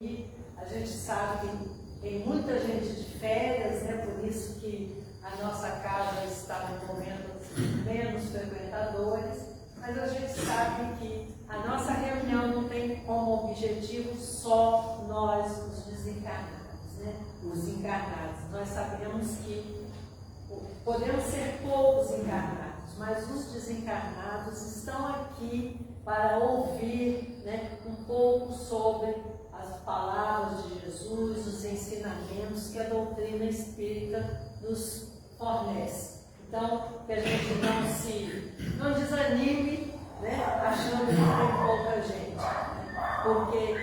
E a gente sabe que tem muita gente de férias, né? Por isso que a nossa casa está no momento menos frequentadores, mas a gente sabe que a nossa reunião não tem como objetivo só nós, os desencarnados, né? Os encarnados. Nós sabemos que podemos ser poucos encarnados, mas os desencarnados estão aqui para ouvir, né, um pouco sobre as palavras de Jesus, os ensinamentos que a doutrina espírita nos fornece. Então, que a gente não desanime, né, achando que tem pouca gente, né, porque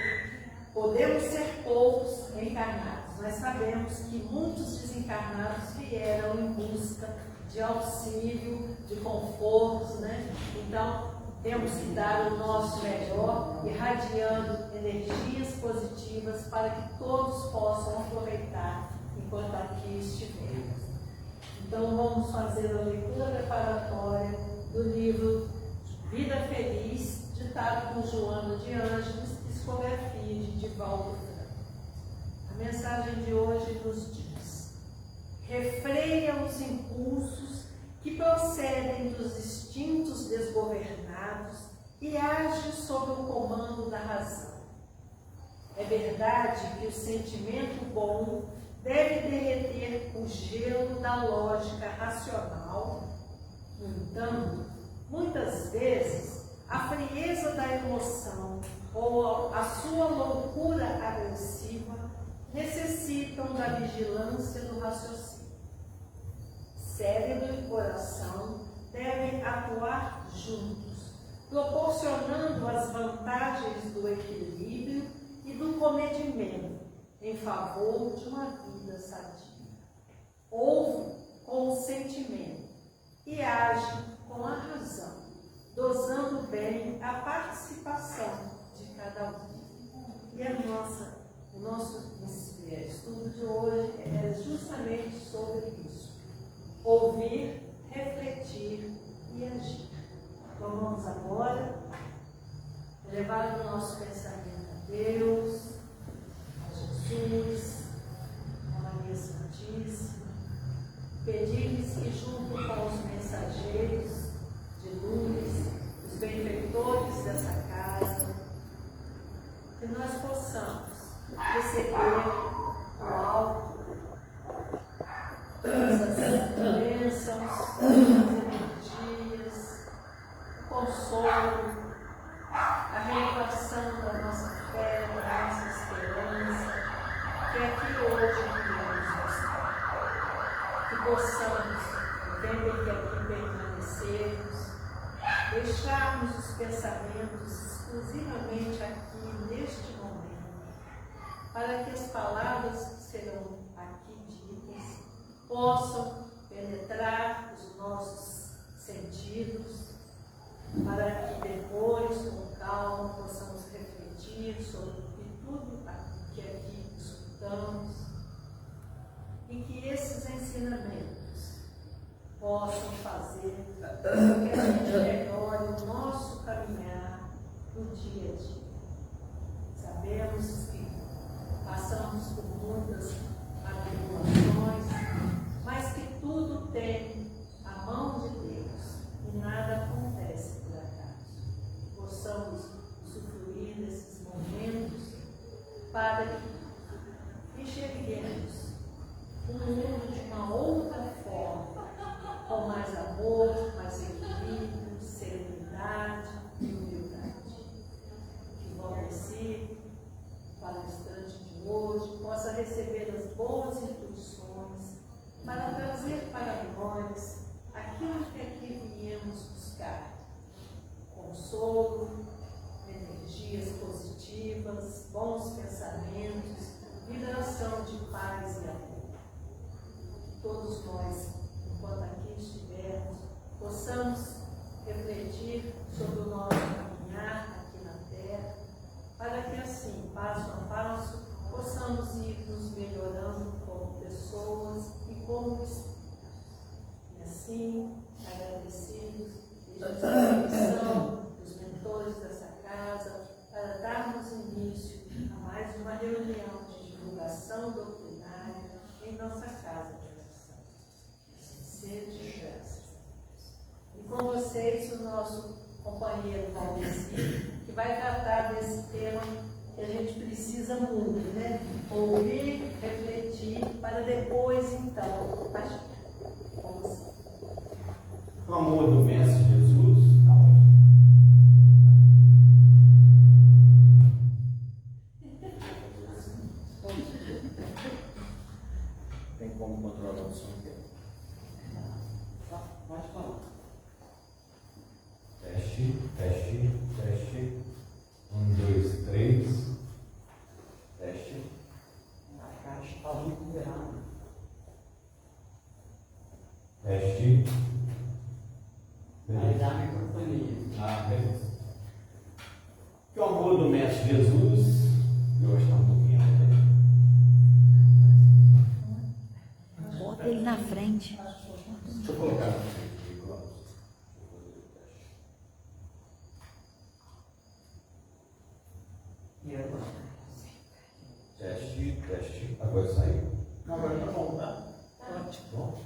podemos ser poucos encarnados, mas sabemos que muitos desencarnados vieram em busca de auxílio, de conforto, né? Então, temos que dar o nosso melhor, irradiando energias positivas para que todos possam aproveitar enquanto aqui estivermos. Então, vamos fazer a leitura preparatória do livro Vida Feliz, ditado por Joana de Ângeles, psicografia de Divaldo Franco. A mensagem de hoje nos diz: refreia os impulsos que procedem dos instintos desgovernados e age sob o comando da razão. É verdade que o sentimento bom deve derreter o gelo da lógica racional. No entanto, muitas vezes, a frieza da emoção ou a sua loucura agressiva necessitam da vigilância do raciocínio. Cérebro e coração devem atuar juntos, proporcionando as vantagens do equilíbrio e do comedimento em favor de uma vida sadia. Ouve com o sentimento e age com a razão, dosando bem a participação de cada um. E o nosso estudo de hoje é justamente sobre isso: ouvir, refletir e agir. Então vamos agora levar o nosso pensamento a Deus, a Jesus, a Maria Santíssima, pedir-lhes que, junto com os mensageiros de luz, os benfeitores dessa casa, que nós possamos receber o alto essas bênçãos, as energias, o consolo, a renovação da nossa fé, da nossa esperança, que aqui hoje viemos buscar. Que possamos, tendo que aqui permanecermos, deixarmos os pensamentos exclusivamente aqui, neste momento, para que as palavras que serão aqui ditas possam penetrar os nossos sentidos, para que depois, com calma, possamos refletir sobre tudo que aqui escutamos e que esses ensinamentos possam fazer com que a gente melhore o nosso caminhar no dia a dia. Sabemos que passamos por muitas atribulações, mas que tudo tem a mão de Deus e nada acontece por acaso. Possamos usufruir desses momentos para que enxerguemos o mundo de uma outra forma, com mais amor, mais equilíbrio, serenidade e humildade. Que Valdeci, palestrante de hoje, possa receber as boas intuições para trazer para nós aquilo que aqui viemos buscar: consolo, energias positivas, bons pensamentos, vibração de paz e amor. Todos nós, enquanto aqui estivermos, possamos refletir sobre o nosso caminhar aqui na Terra, para que assim, passo a passo, possamos ir nos melhorando como pessoas e como espíritos. E assim, agradecidos, pedimos a permissão dos mentores dessa casa para darmos início a mais uma reunião de divulgação doutrinária em nossa casa de oração. Seja graças a Deus. E com vocês, o nosso companheiro Valdeci, que vai tratar desse tema que a gente precisa muito, né? Ouvir, refletir, para depois, então, agir. Vamos. O amor do Mestre Jesus. Tem como controlar o som dele? Pode falar. Teste, teste, teste. 1, 2, 3. Teste. A caixa está muito errada. Teste. Vai dar microfonia. Beleza. Que o amor do Mestre Jesus. Eu acho que está um pouquinho alto aí. Bota ele na frente. Deixa eu colocar na frente, Cláudio. E agora? Teste, teste. Agora saiu. Agora tá bom, tá? Ótimo. Bom.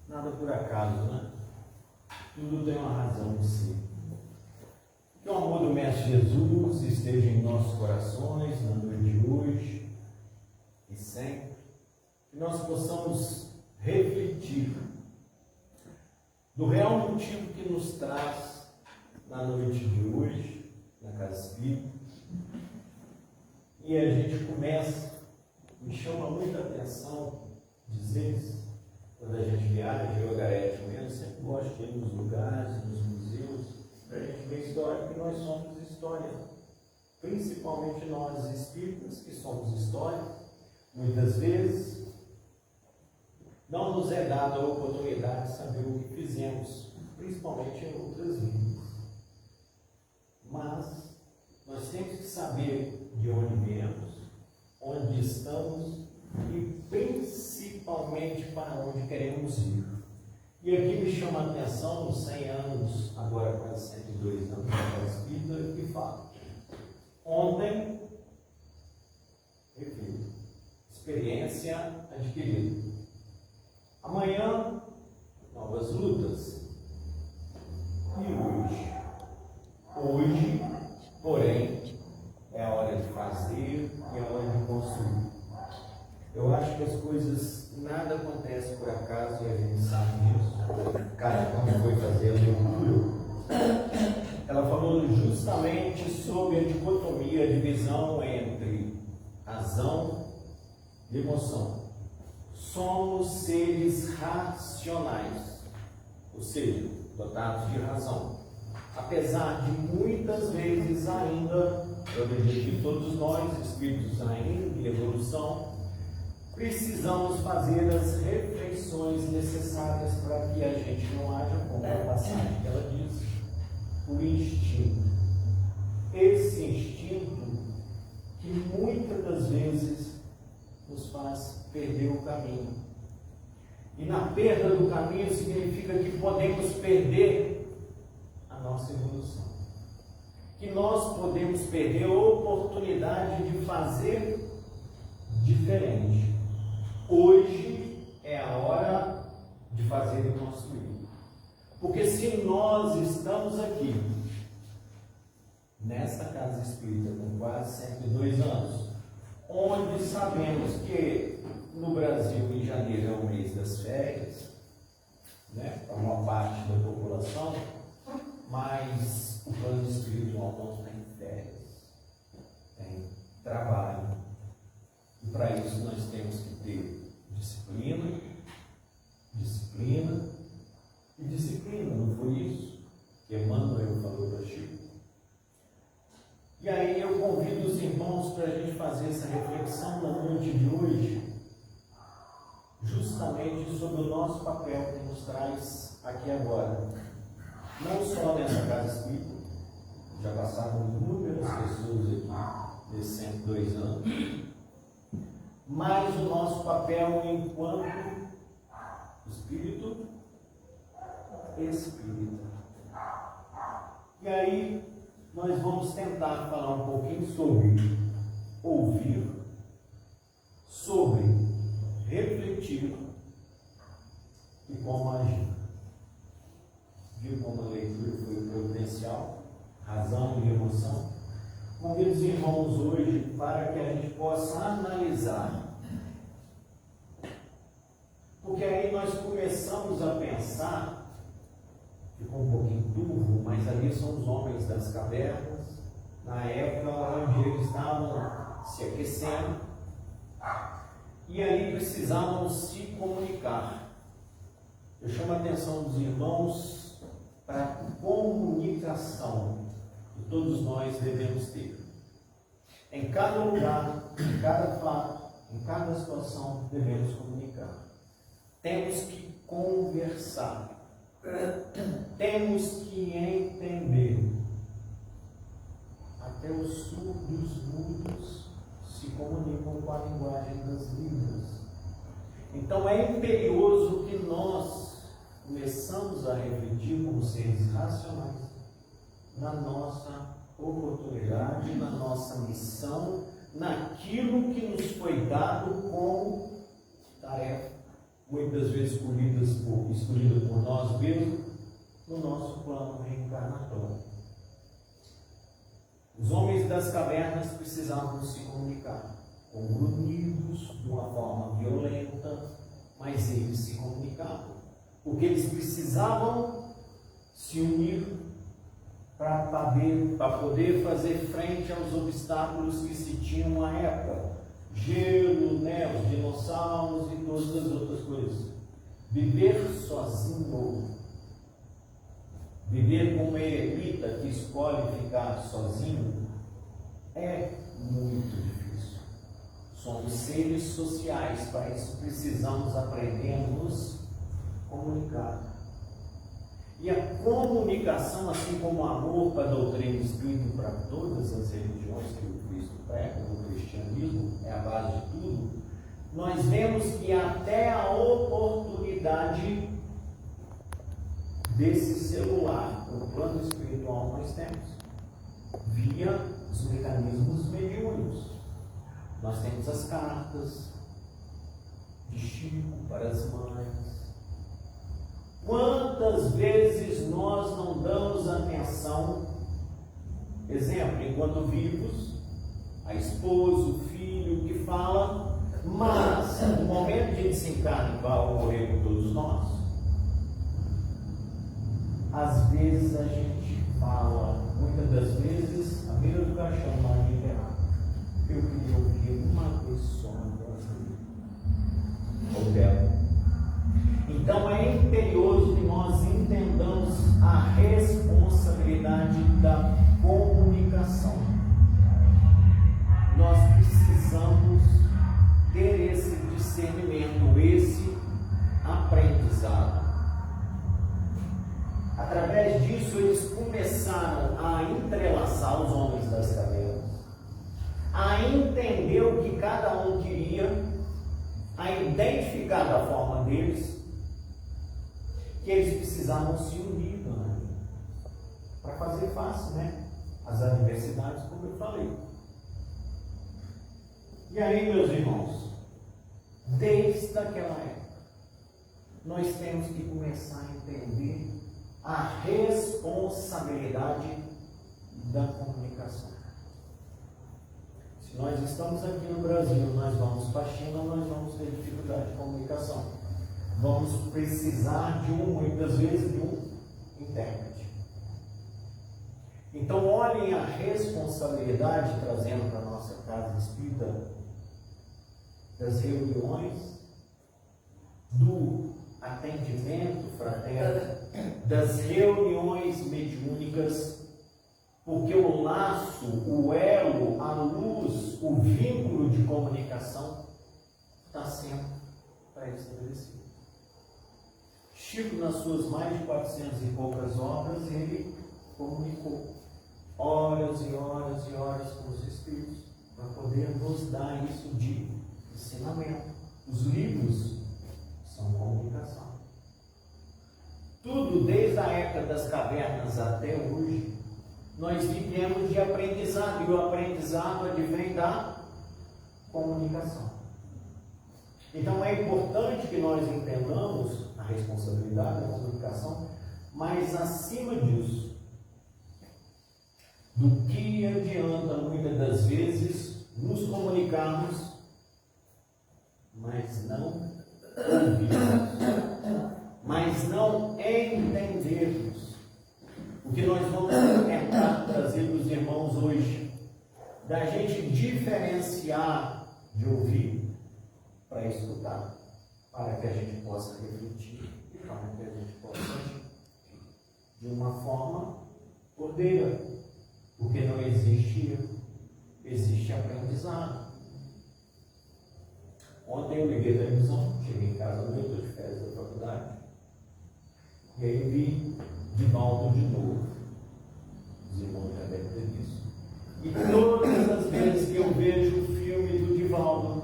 Nada por acaso, né? Tudo tem uma razão de si. Que o amor do Mestre Jesus esteja em nossos corações na noite de hoje e sempre. Que nós possamos refletir do real motivo que nos traz na noite de hoje, na Casa Espírita. E a gente começa, me chama muita atenção dizer, quando a gente viaja, eu, Garete mesmo, sempre gosto de ir nos lugares, nos museus, para a gente ver história, porque nós somos história. Principalmente nós espíritas, que somos história, muitas vezes não nos é dada a oportunidade de saber o que fizemos, principalmente em outras vidas. Mas nós temos que saber de onde viemos, onde estamos e principalmente para onde queremos ir. E aqui me chama a atenção, nos 100 anos, agora quase 102 anos da Casa Espírita, que fala: ontem, refiro, experiência adquirida. Amanhã, novas lutas. E hoje? Hoje, porém, é a hora de fazer e é a hora de construir. Eu acho que as coisas, nada acontece por acaso e a gente sabe disso. Cara, quando foi fazer a leitura, ela falou justamente sobre a dicotomia, a divisão entre razão e emoção. Somos seres racionais, ou seja, dotados de razão. Apesar de muitas vezes ainda, eu acredito que todos nós, espíritos ainda em evolução, precisamos fazer as reflexões necessárias para que a gente não haja, como a passagem que ela diz, o instinto. Esse instinto que muitas das vezes nos faz perder o caminho. E na perda do caminho significa que podemos perder a nossa evolução. Que nós podemos perder a oportunidade de fazer diferente. Hoje é a hora de fazer e construir. Porque se nós estamos aqui, nesta Casa Espírita, com quase 102 anos, onde sabemos que no Brasil, em janeiro, é o mês das férias, né, para uma parte da população, mas o plano espiritual não tem férias, tem trabalho. E para isso nós temos que ter disciplina e disciplina, não foi isso que Emmanuel falou para Chico? E aí eu convido os irmãos para a gente fazer essa reflexão na noite de hoje, justamente sobre o nosso papel que nos traz aqui agora. Não só nessa Casa Espírita, já passaram inúmeras pessoas aqui nesses 102 anos, mas o nosso papel enquanto espírita. E aí, nós vamos tentar falar um pouquinho sobre ouvir, sobre refletir e como agir. Viu como a leitura foi providencial, razão e emoção? Convido os irmãos hoje para que a gente possa analisar. Porque aí nós começamos a pensar, ficou um pouquinho turvo, mas ali são os homens das cavernas, na época onde eles estavam se aquecendo, e ali precisavam se comunicar. Eu chamo a atenção dos irmãos para a comunicação que todos nós devemos ter. Em cada lugar, em cada fato, em cada situação, devemos comunicar. Temos que conversar. Temos que entender. Até os surdos mudos se comunicam com a linguagem das Libras. Então é imperioso que nós começamos a refletir como seres racionais na nossa oportunidade, na nossa missão, naquilo que nos foi dado como tarefa, muitas vezes escolhida por nós mesmos, no nosso plano reencarnatório. Os homens das cavernas precisavam se comunicar, com grunhidos, de uma forma violenta, mas eles se comunicavam, porque eles precisavam se unir para poder fazer frente aos obstáculos que se tinham à época. Gelo, os dinossauros e todas as outras coisas. Viver sozinho, viver como um eremita que escolhe ficar sozinho, é muito difícil. Somos seres sociais, para isso precisamos aprender a nos comunicar. E a comunicação, assim como o amor para a doutrina espírita para todas as religiões que o Cristo prega, o cristianismo é a base de tudo, nós vemos que até a oportunidade desse celular, no plano espiritual nós temos, via os mecanismos mediúnicos. Nós temos as cartas de Chico para as mães. Quantas vezes nós não damos atenção, exemplo, enquanto vivos, a esposa, o filho que fala, mas no momento de desencarne vai ocorrer com todos nós. Às vezes a gente fala, muitas das vezes, a beira do caixão lá de enterrar. Eu queria ouvir uma vez só no Brasil. Ou dela. Então é imperioso que nós entendamos a responsabilidade da comunicação. Nós precisamos ter esse discernimento, esse aprendizado. Através disso, eles começaram a entrelaçar os homens das cavernas, a entender o que cada um queria, a identificar da forma deles, que eles precisavam se unir, para fazer face, as adversidades, como eu falei. E aí, meus irmãos, desde aquela época, nós temos que começar a entender a responsabilidade da comunicação. Se nós estamos aqui no Brasil, nós vamos para a China, nós vamos ter dificuldade de comunicação. Vamos precisar muitas vezes, de um intérprete. Então, olhem a responsabilidade, trazendo para a nossa casa espírita, das reuniões, do atendimento fraterno, das reuniões mediúnicas, porque o laço, o elo, a luz, o vínculo de comunicação está sempre pré-estabelecido. Chico, nas suas mais de 400 e poucas obras, ele comunicou horas e horas e horas com os Espíritos, para poder nos dar isso de ensinamento. Os livros são comunicação. Tudo, desde a época das cavernas até hoje, nós vivemos de aprendizado, e o aprendizado advém da comunicação. Então é importante que nós entendamos a responsabilidade da comunicação, mas acima disso, do que adianta muitas das vezes nos comunicarmos, mas não ouvirmos, mas não entendermos. O que nós vamos tentar trazer para os irmãos hoje, da gente diferenciar de ouvir para escutar, para que a gente possa refletir e para que a gente possa agir de uma forma ordeira, porque não existe erro, existe aprendizado. Ontem eu liguei a televisão, cheguei em casa, eu estou de férias da faculdade, e aí vi Divaldo de novo. Os irmãos já devem ter visto. E todas as vezes que eu vejo o filme do Divaldo,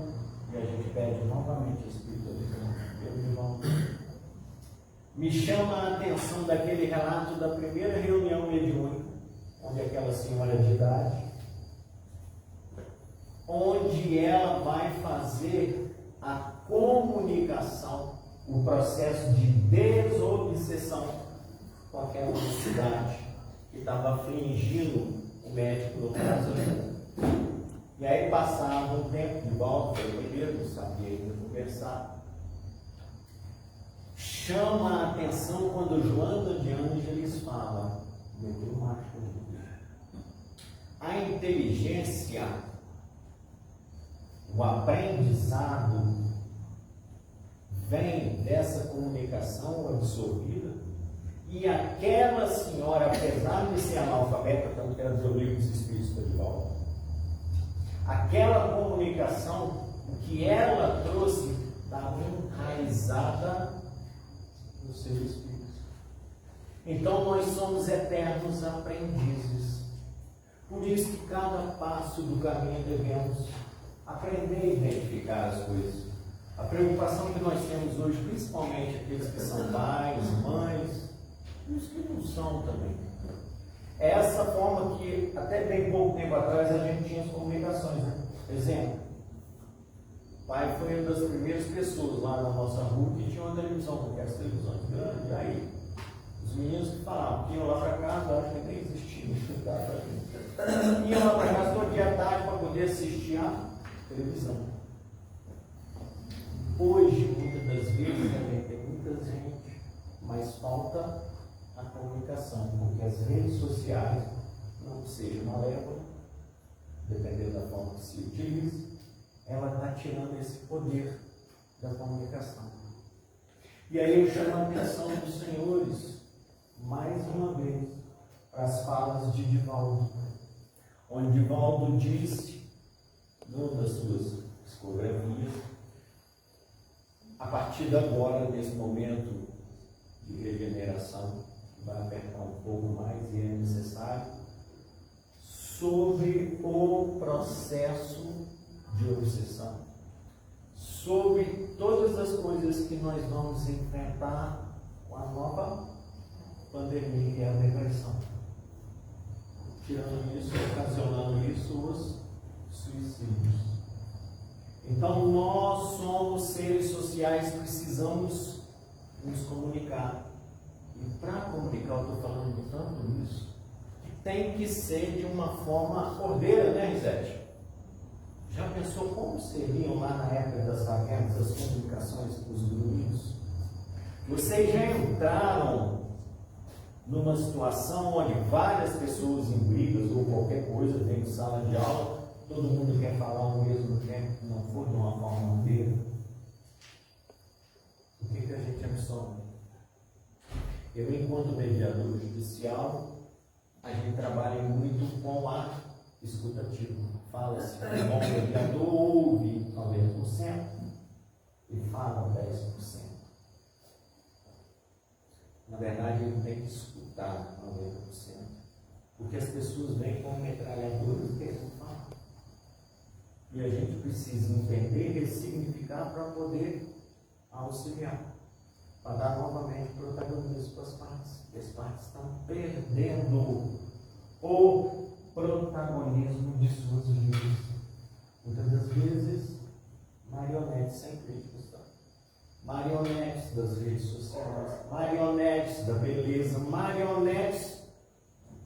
e a gente pede novamente a espiritualização pelo Divaldo, me chama a atenção daquele relato da primeira reunião mediúnica, onde aquela senhora de idade, onde ela vai fazer a comunicação, o processo de desobsessão com aquela entidade que estava afligindo o médico no caso. E aí passava um tempo de volta, foi o primeiro, não sabia ainda conversar. Chama a atenção quando Joana de Ângeles fala, a inteligência, o aprendizado vem dessa comunicação absorvida, e aquela senhora, apesar de ser analfabeta, tanto que ela deu o livro dos Espíritos de volta, aquela comunicação, o que ela trouxe, estava enraizada no seu espírito. Então nós somos eternos aprendizes. Por isso que cada passo do caminho devemos aprender a identificar as coisas. A preocupação que nós temos hoje, principalmente aqueles que são pais, mães, e os que não são também, é essa forma que até bem pouco tempo atrás a gente tinha as comunicações, né? Exemplo, o pai foi uma das primeiras pessoas lá na nossa rua que tinha uma televisão, porque as televisões grandes, aí os meninos que falavam que iam lá para casa, acho que nem existia, iam lá para casa todo dia à tarde para poder assistir a televisão. Hoje, muitas das vezes, também tem muita gente, mas falta a comunicação, porque as redes sociais, não seja uma leva, dependendo da forma que se utiliza, ela está tirando esse poder da comunicação. E aí eu chamo a atenção dos senhores, mais uma vez, para as falas de Divaldo, onde Divaldo disse, numa das suas psicografias, a partir de agora, nesse momento de regeneração, vai apertar um pouco mais e é necessário, sobre o processo de obsessão, sobre todas as coisas que nós vamos enfrentar com a nova pandemia, que é a depressão. Tirando isso, ocasionando isso, os suicídios. Então, nós somos seres sociais, precisamos nos comunicar. E para comunicar, eu estou falando tanto isso, que tem que ser de uma forma ordeira, né, Risete? Já pensou como seriam lá na época das cavernas as comunicações com os gruinhos? Vocês já entraram numa situação onde várias pessoas em brigas ou qualquer coisa dentro de sala de aula, todo mundo quer falar ao mesmo tempo, que não for de uma forma ordeira? O que a gente absorve? Eu, enquanto mediador judicial, a gente trabalha muito com a escutativa. Fala-se que um bom mediador ouve 90% e fala 10%. Na verdade, ele tem que escutar 90%. Porque as pessoas vêm com metralhadoras e querem falar. E a gente precisa entender e ressignificar para poder auxiliar, para dar novamente protagonismo para as partes. As partes estão perdendo o protagonismo de suas vidas. Muitas das vezes, marionetes sem críticos, tá? Marionetes das redes sociais, marionetes da beleza, marionetes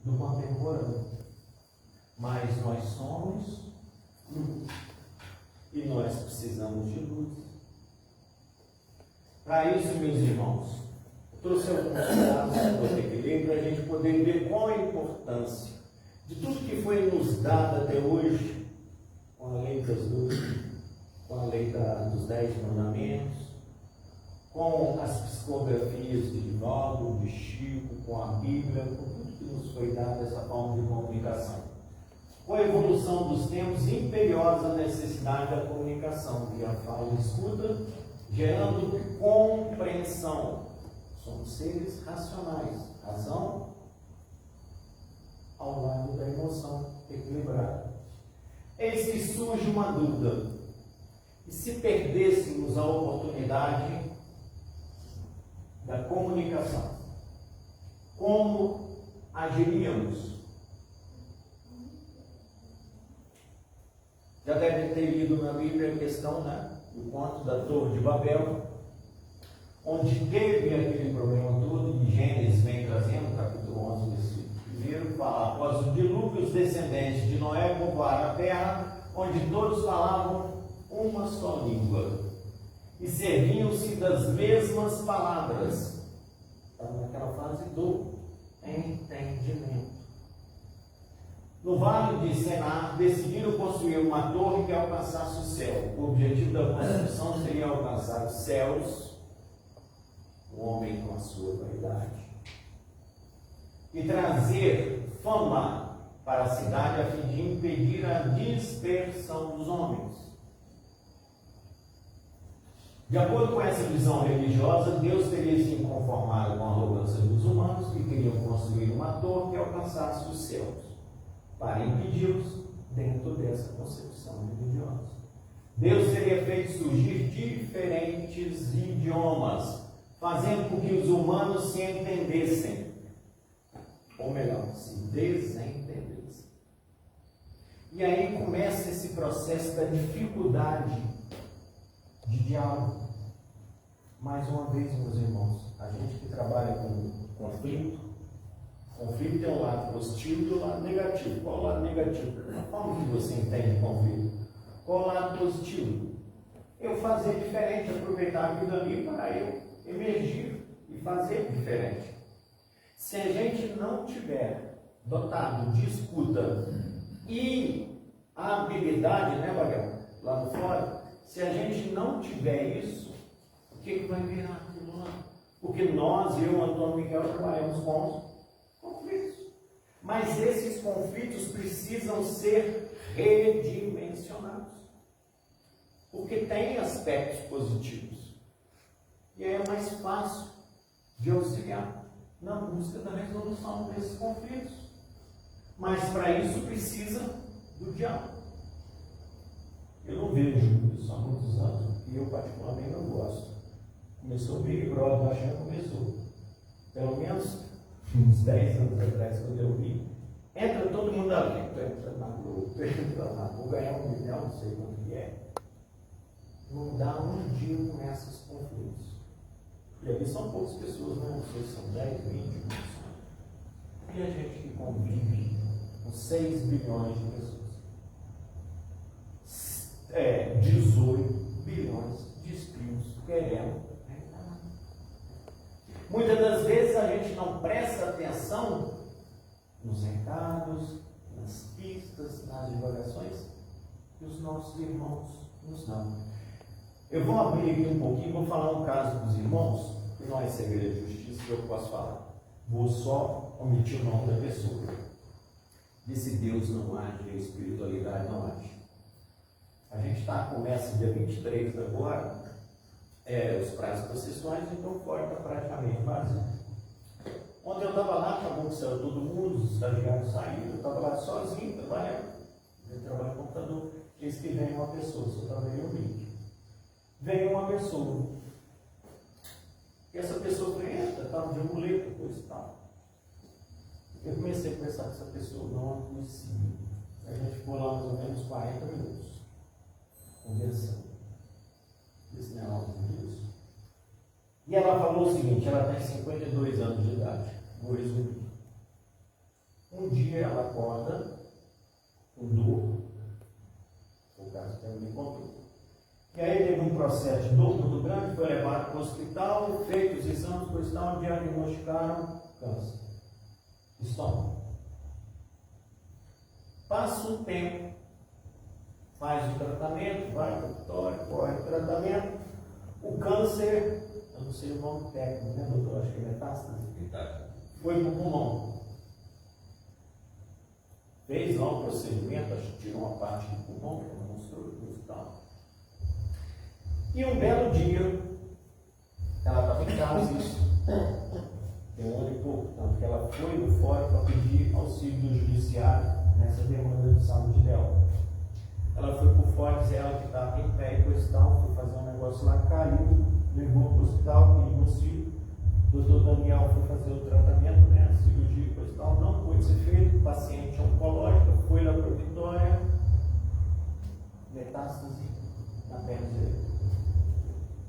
do contemporâneo. Mas nós somos luz e nós precisamos de luz. Para isso, meus irmãos, eu trouxe alguns dados que eu vou ter que ler para a gente poder ver qual a importância de tudo que foi nos dado até hoje, com a lei das 12, com a lei dos 10 mandamentos, com as psicografias de Divaldo, de Chico, com a Bíblia, com tudo que nos foi dado essa forma de comunicação. Com a evolução dos tempos, imperiosa necessidade da comunicação, que a fala e escuta, gerando compreensão. Somos seres racionais, razão ao lado da emoção equilibrada. Eis que surge uma dúvida: e se perdêssemos a oportunidade da comunicação, como agiríamos? Já devem ter lido na Bíblia a questão, do conto da Torre de Babel, onde teve aquele problema todo, e Gênesis vem trazendo, capítulo 11, versículo 1, fala: após o dilúvio, os descendentes de Noé povoaram a terra, onde todos falavam uma só língua e serviam-se das mesmas palavras. Está naquela fase do entendimento. No vale de Senar, decidiram construir uma torre que alcançasse o céu. O objetivo da construção seria alcançar os céus, o homem com a sua vaidade, e trazer fama para a cidade a fim de impedir a dispersão dos homens. De acordo com essa visão religiosa, Deus teria se conformado com a arrogância dos humanos que queriam construir uma torre que alcançasse os céus, para impedi-los dentro dessa concepção religiosa. Deus teria feito surgir diferentes idiomas, fazendo com que os humanos se entendessem, ou melhor, se desentendessem. E aí começa esse processo da dificuldade de diálogo. Mais uma vez, meus irmãos, a gente que trabalha com conflito tem um lado positivo e um lado negativo. Qual o lado negativo? A forma que você entende conflito. Qual o lado positivo? Eu fazer diferente, aproveitar a vida ali para eu emergir e fazer diferente. Se a gente não tiver dotado de escuta e a habilidade, Bagel, lá no fora, se a gente não tiver isso, o que vai virar aquilo lá? Porque nós, eu, Antônio Miguel, trabalhamos com conflitos. Mas esses conflitos precisam ser redimensionados. Porque tem aspectos positivos. E aí é mais fácil de auxiliar na busca da resolução desses conflitos. Mas para isso precisa do diálogo. Eu não vejo isso há muitos anos, e eu particularmente não gosto. Começou o Big Brother, já começou. Pelo menos uns 10 anos atrás, quando eu vi, entra todo mundo ali, entra na Globo, entra lá, vou ganhar 1 milhão, não sei quanto que é. Não dá um dia com esses conflitos. E ali são poucas pessoas, não sei se são 10, 20, não sei. E a gente que convive com 6 bilhões de pessoas. 18 bilhões de espíritos querendo. Muitas das vezes a gente não presta atenção nos recados, nas pistas, nas divulgações que os nossos irmãos nos dão. Eu vou abrir aqui um pouquinho, vou falar um caso dos irmãos, que não é segredo de justiça que eu posso falar. Vou só omitir o nome da pessoa. Desse Deus não age, a espiritualidade não age. A gente começa dia 23 agora, os prazos processuais, então porta praticamente vazio. Ontem eu estava lá, acabou que saiu todo mundo, os estagiários saíram, eu estava lá sozinho, trabalhando. Eu trabalho no computador, eis que vem uma pessoa, só estava aí o link. Veio uma pessoa. E essa pessoa foi, estava de muleta, coisa e tal. Eu comecei a conversar com essa pessoa, não a conhecia. A gente ficou lá mais ou menos 40 minutos, conversando. Esse negócio disso. E ela falou o seguinte, ela tem 52 anos de idade. Vou resumir. Um dia ela acorda com dor, foi o caso que ela me contou. E aí teve um processo de dor muito grande, foi levado para o hospital, feito os exames para o hospital, diagnosticaram câncer. Estômago. Passa um tempo, faz o tratamento, vai para o consultório, corre o tratamento, o câncer, eu não sei o nome técnico, né, doutor? Acho que é metástase. Foi para o pulmão. Fez lá um procedimento, acho que tirou uma parte do pulmão, que ela mostrou no hospital. E um belo dia, ela estava em casa, isso tem um ano e pouco, tanto que ela foi no fórum para pedir auxílio do judiciário nessa demanda de saúde dela. Ela foi para o fórum, dizer ela que estava em pé e coisa e tal, foi fazer um negócio lá, caiu, levou para o hospital, pediu auxílio. O doutor Daniel foi fazer o tratamento, né, a cirurgia e coisa e tal, não pôde ser feito, paciente oncológica, foi lá para a Vitória, metástase na perna direita.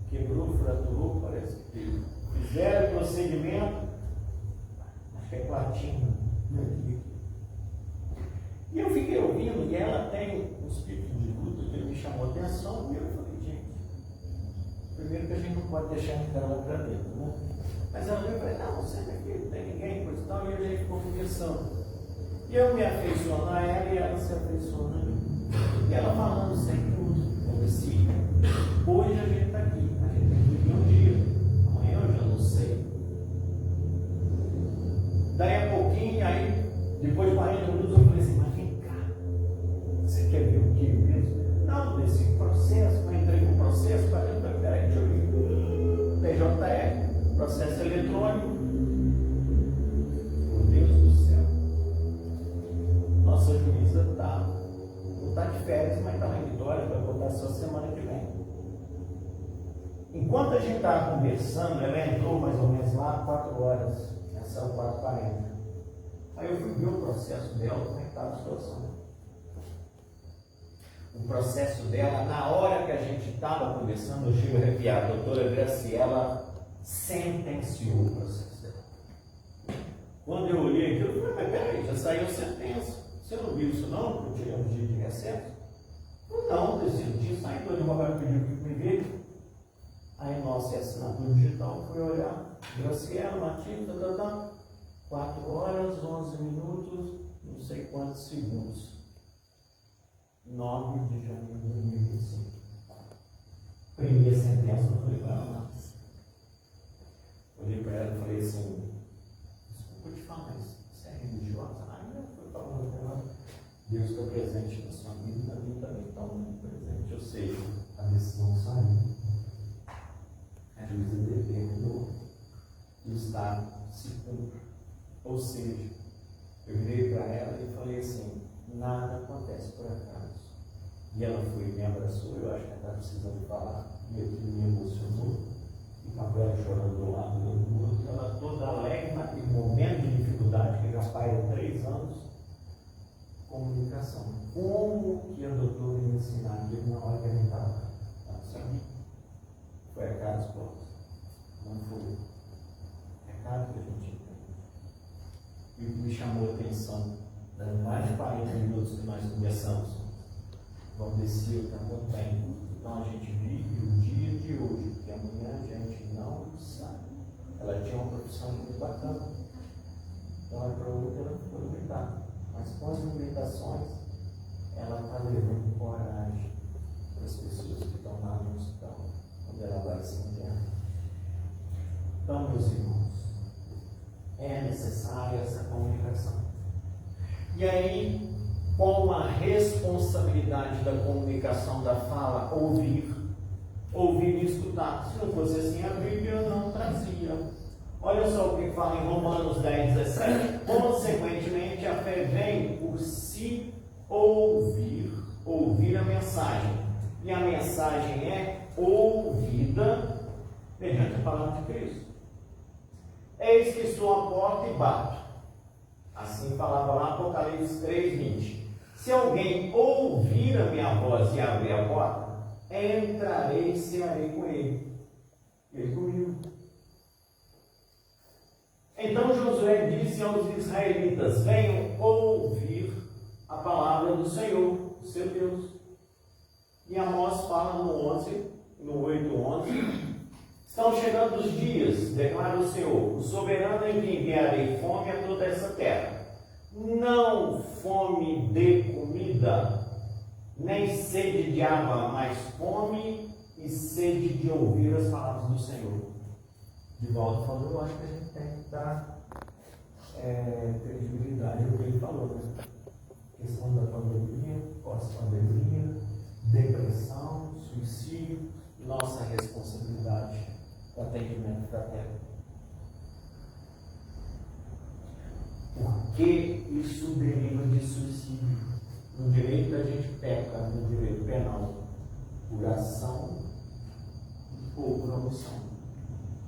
Quebrou, fraturou, parece que fizeram o procedimento, acho que é platina, e eu fiquei ouvindo, e ela tem um espírito de luta que me chamou a atenção, e eu falei, gente, primeiro que a gente não pode deixar entrar lá para dentro, né? Mas ela veio e falou, não, você não é aqui, não tem ninguém, coisa e tal, e a gente ficou conversando. E eu me aficiono a ela e ela se afeiçoa a mim. E ela falando sem tudo, como se hoje a gente está aqui, a gente tem que viver um dia, amanhã eu já não sei. Daí a pouquinho, aí, depois de 40 minutos, eu falei assim, mas vem cá, você quer ver o que mesmo? Não, desse processo, eu entrei no processo, peraí, deixa eu ver, PJR. Processo eletrônico. Meu Deus do céu. Nossa juíza não está de férias, mas está lá em Vitória, vai voltar só semana que vem. Enquanto a gente estava conversando, ela entrou mais ou menos lá 4 horas, essa 4h40. Aí eu fui ver o processo dela, como é que estava a situação. O processo dela, na hora que a gente estava conversando, eu chego arrepiado, a doutora Graciela sentenciou o processo dela. Quando eu olhei aquilo, eu falei, mas peraí, já saiu a sentença. Você não viu isso não? Eu tirei um dia de recesso? Não, decido disso. Aí o advogado pediu que me veja. Aí nossa assinatura digital, fui olhar, Graciela, Matilde, 4 horas, 11 minutos, não sei quantos segundos. 9 de janeiro de 2025. Primeira sentença, eu falei para ela. Olhei para ela e falei assim, desculpa te falar, mas você é religiosa? Eu fui falando para ela, Deus está presente na sua vida, na minha também está muito presente. Eu sei, a decisão saiu, a juíza determinou e o Estado se cumpre. Ou seja, eu virei para ela e falei assim, nada acontece por acaso. E ela foi e me abraçou, eu acho que ela estava precisando falar, e aquilo me emocionou. E com a Clara chorando do lado do outro, ela toda alegre, naquele momento de dificuldade, que já faz 3 anos, comunicação. Como que a doutora me ensinar aquilo na hora que a gente estava? Sabe? Foi a cara dos povos. Não foi. É claro que a gente entende. E o que me chamou a atenção, das mais de 40 minutos que nós conversamos, vamos descer o montanha. Então a gente vive o dia de hoje, porque amanhã a gente não sabe. Ela tinha uma profissão muito bacana, então ela para outra ela ficou limitada. Mas com as limitações, ela está levando coragem para as pessoas que estão lá no hospital, quando ela vai se internar. Então, meus irmãos, é necessária essa comunicação. E aí, com a responsabilidade da comunicação da fala, ouvir e escutar. Se não fosse assim, a Bíblia não trazia. Olha só o que fala em Romanos 10:17. Consequentemente, a fé vem por se ouvir a mensagem. E a mensagem é ouvida mediante a palavra de Cristo. Eis que estou à porta e bato. Assim falava lá Apocalipse 3:20. Se alguém ouvir a minha voz e abrir a porta, entrarei e cearei com ele. Ele comigo. Então Josué disse aos israelitas: venham ouvir a palavra do Senhor, seu Deus. E Amós fala no 8:11. Estão chegando os dias, declara o Senhor, o soberano, em que enviarei fome a toda essa terra. Não fome de comida, nem sede de água, mas fome e sede de ouvir as palavras do Senhor. De volta falou, eu acho que a gente tem que dar credibilidade ao que ele falou, né? Questão da pandemia, pós-pandemia, depressão, suicídio, nossa responsabilidade com o atendimento fraterno. Porque isso deriva de suicídio. No direito a gente peca, no direito penal, por ação ou por omissão.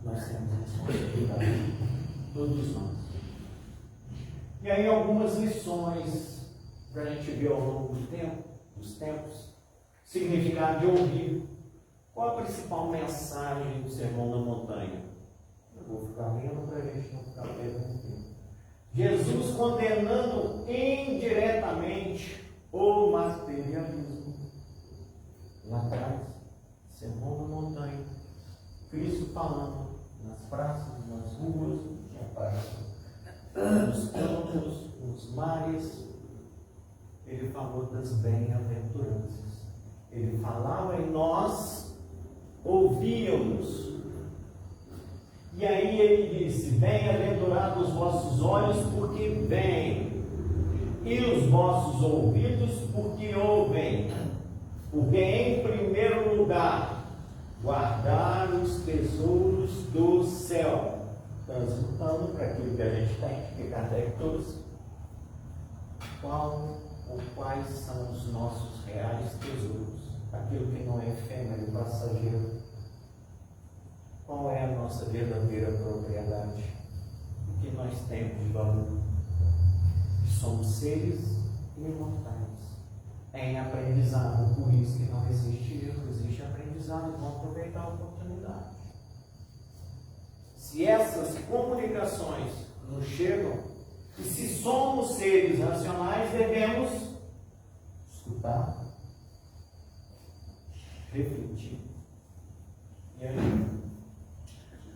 Nós temos responsabilidade, todos nós. E aí algumas lições para a gente ver ao longo do tempo, dos tempos, significado de ouvir. Qual a principal mensagem do Sermão da Montanha? Eu vou ficar lendo para a gente não ficar perdendo tempo. Jesus condenando indiretamente o materialismo. Lá atrás, Sermão da Montanha, Cristo falando nas praças, nas ruas, nos campos, nos mares. Ele falou das bem-aventuranças. Ele falava e nós ouvíamos. E aí ele disse: bem-aventurados os vossos olhos, porque veem, e os vossos ouvidos, porque ouvem. Porque em primeiro lugar guardar os tesouros do céu. Transmutando para aquilo que a gente tem, que Kardec trouxe. Qual ou quais são os nossos reais tesouros? Aquilo que não é efêmero e passageiro. Qual é a nossa verdadeira propriedade? O que nós temos de valor? Somos seres imortais, em aprendizado, por isso que não existe erro, existe aprendizado. Vamos aproveitar a oportunidade. Se essas comunicações nos chegam, e se somos seres racionais, devemos escutar, refletir. E aí,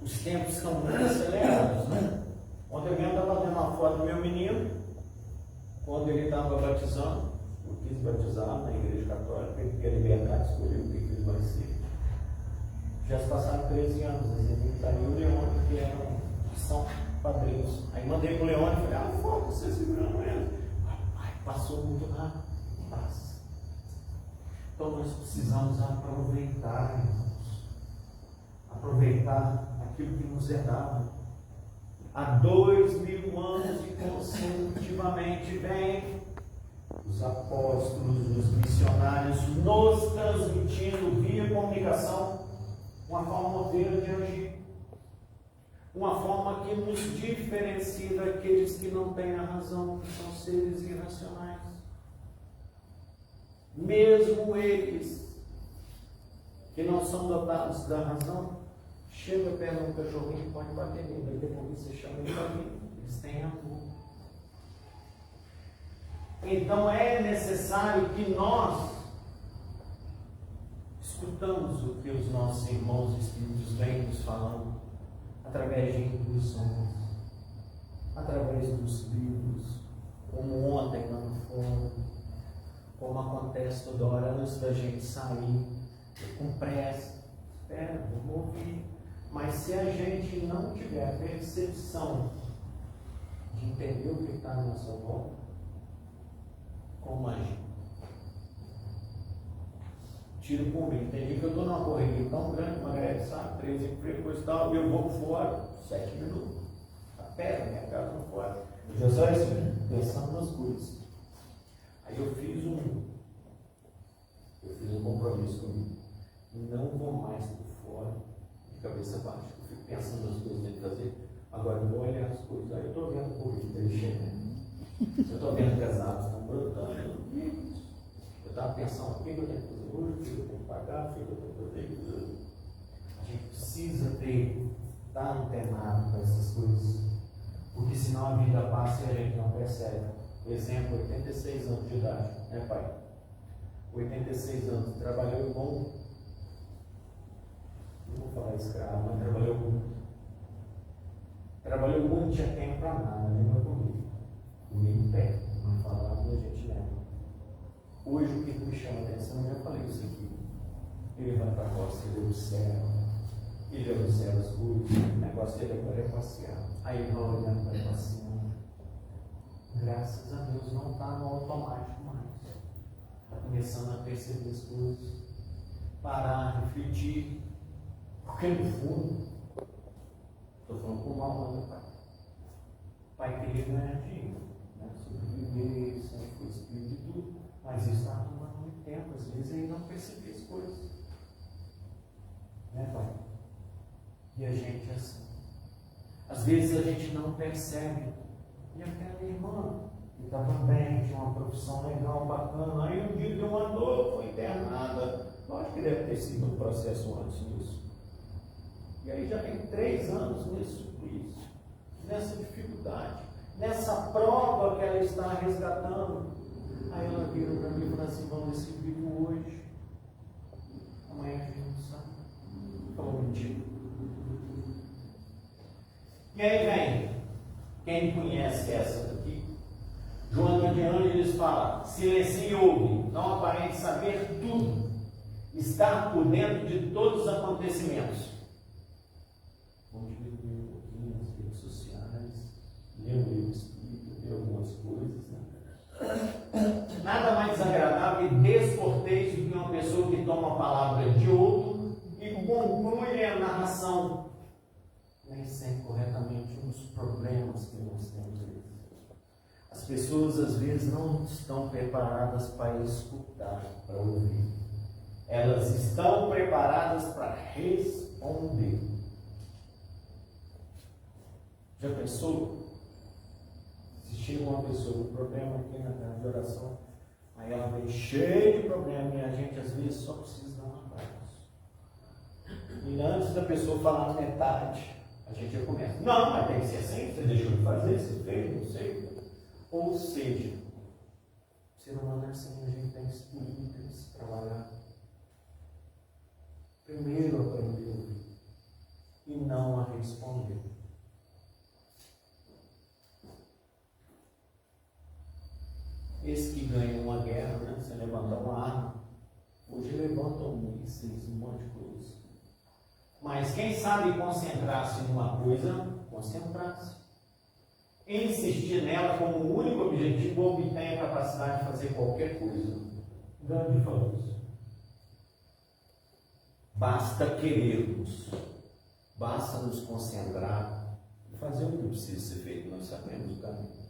os tempos estão muito acelerados, né? Ontem mesmo eu estava vendo uma foto do meu menino, quando ele estava batizando. Eu quis batizar na igreja católica, ele quer liberdade, escolheu o que ele vai ser. Já se passaram 13 anos, ele está aí o Leone, que são padrinhos. Aí mandei para o Leone e falei: foto, você segurando ele. Ai, passou muito rápido. Passa. Então nós precisamos aproveitar, irmãos. Aproveitar aquilo que nos é dado. Há 2000 anos e consecutivamente vem os apóstolos, os missionários nos transmitindo via comunicação uma forma de agir, uma forma que nos diferencia daqueles que não têm a razão, que são seres irracionais. Mesmo eles que não são dotados da razão, chega perto de um cachorrinho e pode bater nele, depois você chama ele para mim, eles têm amor. Então é necessário que nós escutamos o que os nossos irmãos espíritos vêm nos falando, através de intuições, através dos livros, como ontem lá no fórum, como acontece toda hora antes da gente sair, com pressa, espera, vamos ouvir. Mas se a gente não tiver percepção de entender o que está na nossa volta, como agir? Tiro por mim. Tem dia que eu estou numa correria tão grande, Margarete sabe, 3 empregos e tal, e eu vou fora, 7 minutos. A pé, minha casa não fora. Eu já só isso, pensando nas coisas. Aí eu fiz um compromisso comigo. Não vou mais por fora, de cabeça baixa. Eu fico pensando nas coisas que eu tenho que fazer. Agora eu vou olhar as coisas. Aí eu estou vendo corrida, ele chega. Eu estou vendo casados estão brotando. Eu estava pensando, o que eu tenho que fazer hoje, o que eu tenho que pagar, o que eu tenho que fazer. A gente precisa estar antenado com essas coisas, porque senão a vida passa e a gente não percebe. Exemplo, 86 anos de idade, né, pai? 86 anos, trabalhou igual, não vou falar escravo, mas trabalhou muito. Trabalhou muito, tinha tempo para nada, lembra comigo. Comigo pé, não falava, a gente lembra. Hoje o que me chama a atenção, eu já falei isso aqui. Ele vai para a costa, ele observa as coisas, o negócio dele agora é passear. Aí ele vai olhando, vai passeando. Graças a Deus não está no automático mais. Está começando a perceber as coisas, parar, refletir. Porque no fundo, estou falando com o mal, meu pai. O pai queria ganhar dinheiro, né? Sobreviver, sempre foi espírito e tudo. Mas isso está tomando muito tempo, às vezes ele não percebe as coisas. Né, pai? E a gente é assim. Às vezes a gente não percebe. E aquela irmã, que estava bem, tinha uma profissão legal, bacana, aí um dia deu uma dor, foi internada. Lógico que deve ter sido um processo antes disso. E aí já tem 3 anos nisso, nessa dificuldade, nessa prova que ela está resgatando. Aí ela virou para mim e falou assim: vamos ver se vivo hoje. Amanhã a gente não sabe. Falou mentira. E aí vem, quem conhece essa daqui? João de Ângeles fala: silencie e ouve, não aparente saber tudo, estar por dentro de todos os acontecimentos. Vamos ver um pouquinho nas redes sociais, ler o livro espírita, ver algumas coisas, né? Nada mais desagradável e descortês do que uma pessoa que toma a palavra de outro e conclui a narração nem sempre corretamente os problemas que nós temos. As pessoas às vezes não estão preparadas para escutar, para ouvir. Elas estão preparadas para responder. Já pensou? Se chega uma pessoa com problema aqui na casa de oração, aí ela vem cheia de problema e a gente às vezes só precisa dar um abraço. E antes da pessoa falar metade, a gente já começa: não, mas tem que ser assim, você deixou de fazer, você fez, não sei. Ou seja, o ser humano é assim, a gente tem que escolher, tem que trabalhar. Primeiro aprender a ouvir e não a responder. Esse que ganha uma guerra, né? Você levanta uma arma, hoje levantam mísseis, um monte de coisa. Mas quem sabe concentrar-se numa coisa, concentrar-se. Insistir nela como único objetivo obtém a capacidade de fazer qualquer coisa. Gandhi falou isso. Basta querermos, basta nos concentrar e fazer o que precisa ser feito. Nós sabemos o caminho.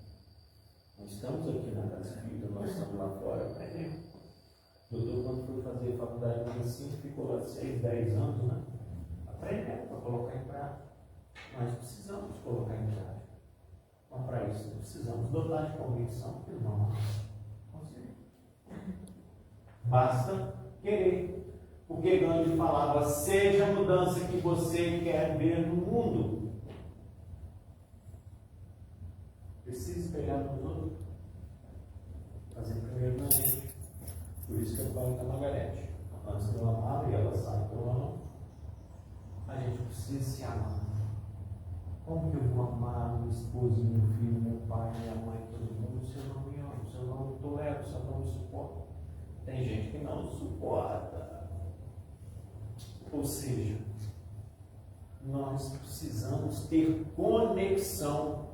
Nós estamos aqui na casa espírita, nós estamos lá fora aprendendo. O doutor, quando foi fazer faculdade de medicina, ficou lá 6, 10 anos, né? Aprendendo para colocar em prática. Nós precisamos colocar em prática. Então, para isso, precisamos dotar de convicção que não conseguimos. Basta querer. Porque Gandhi falava: seja a mudança que você quer ver no mundo. Precisa espelhar nos outros. Fazer primeiro na gente. Por isso que eu falo da Margarete. Antes de eu amar, e ela sabe que eu amo, a gente precisa se amar. Como que eu vou amar meu esposo, meu filho, meu pai, minha mãe, todo mundo, se eu não me amo, se eu não me tolero, se eu não me suporto? Tem gente que não suporta. Ou seja, nós precisamos ter conexão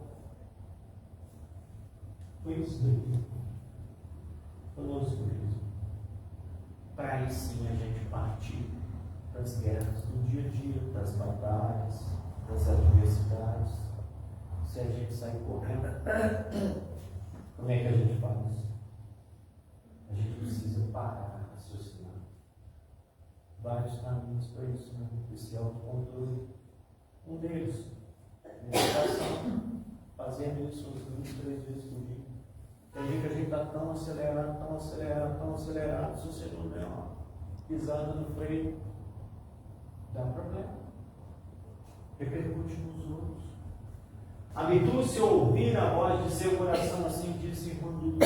com isso daqui, conosco mesmo. Para aí sim a gente partir das guerras do dia a dia, das batalhas, das adversidades. Se a gente sair correndo, como é que a gente faz? A gente precisa parar, raciocinar. Vários caminhos para isso, né? Esse autocontrole. Um deles, meditação. Fazendo isso uns 2, 3 vezes por dia. Tem dia que a gente está tão acelerado, tão acelerado, tão acelerado, se você não der uma pisada no freio, dá problema. Repercute nos outros. Habitue-se a ouvir a voz de seu coração, assim disse quando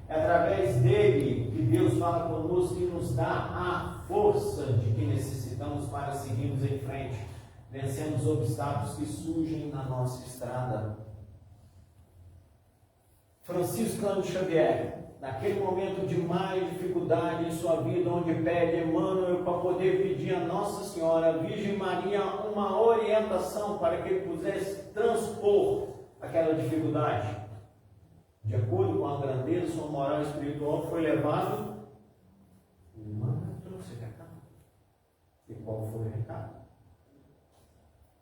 é através dele que Deus fala conosco e nos dá a força de que necessitamos para seguirmos em frente, vencendo os obstáculos que surgem na nossa estrada. Francisco Cândido Xavier, naquele momento de mais dificuldade em sua vida, onde pede Emmanuel para poder pedir a Nossa Senhora, a Virgem Maria, uma orientação para que ele pudesse transpor aquela dificuldade. De acordo com a grandeza, sua moral espiritual foi levado. Emmanuel trouxe recado. E qual foi o recado?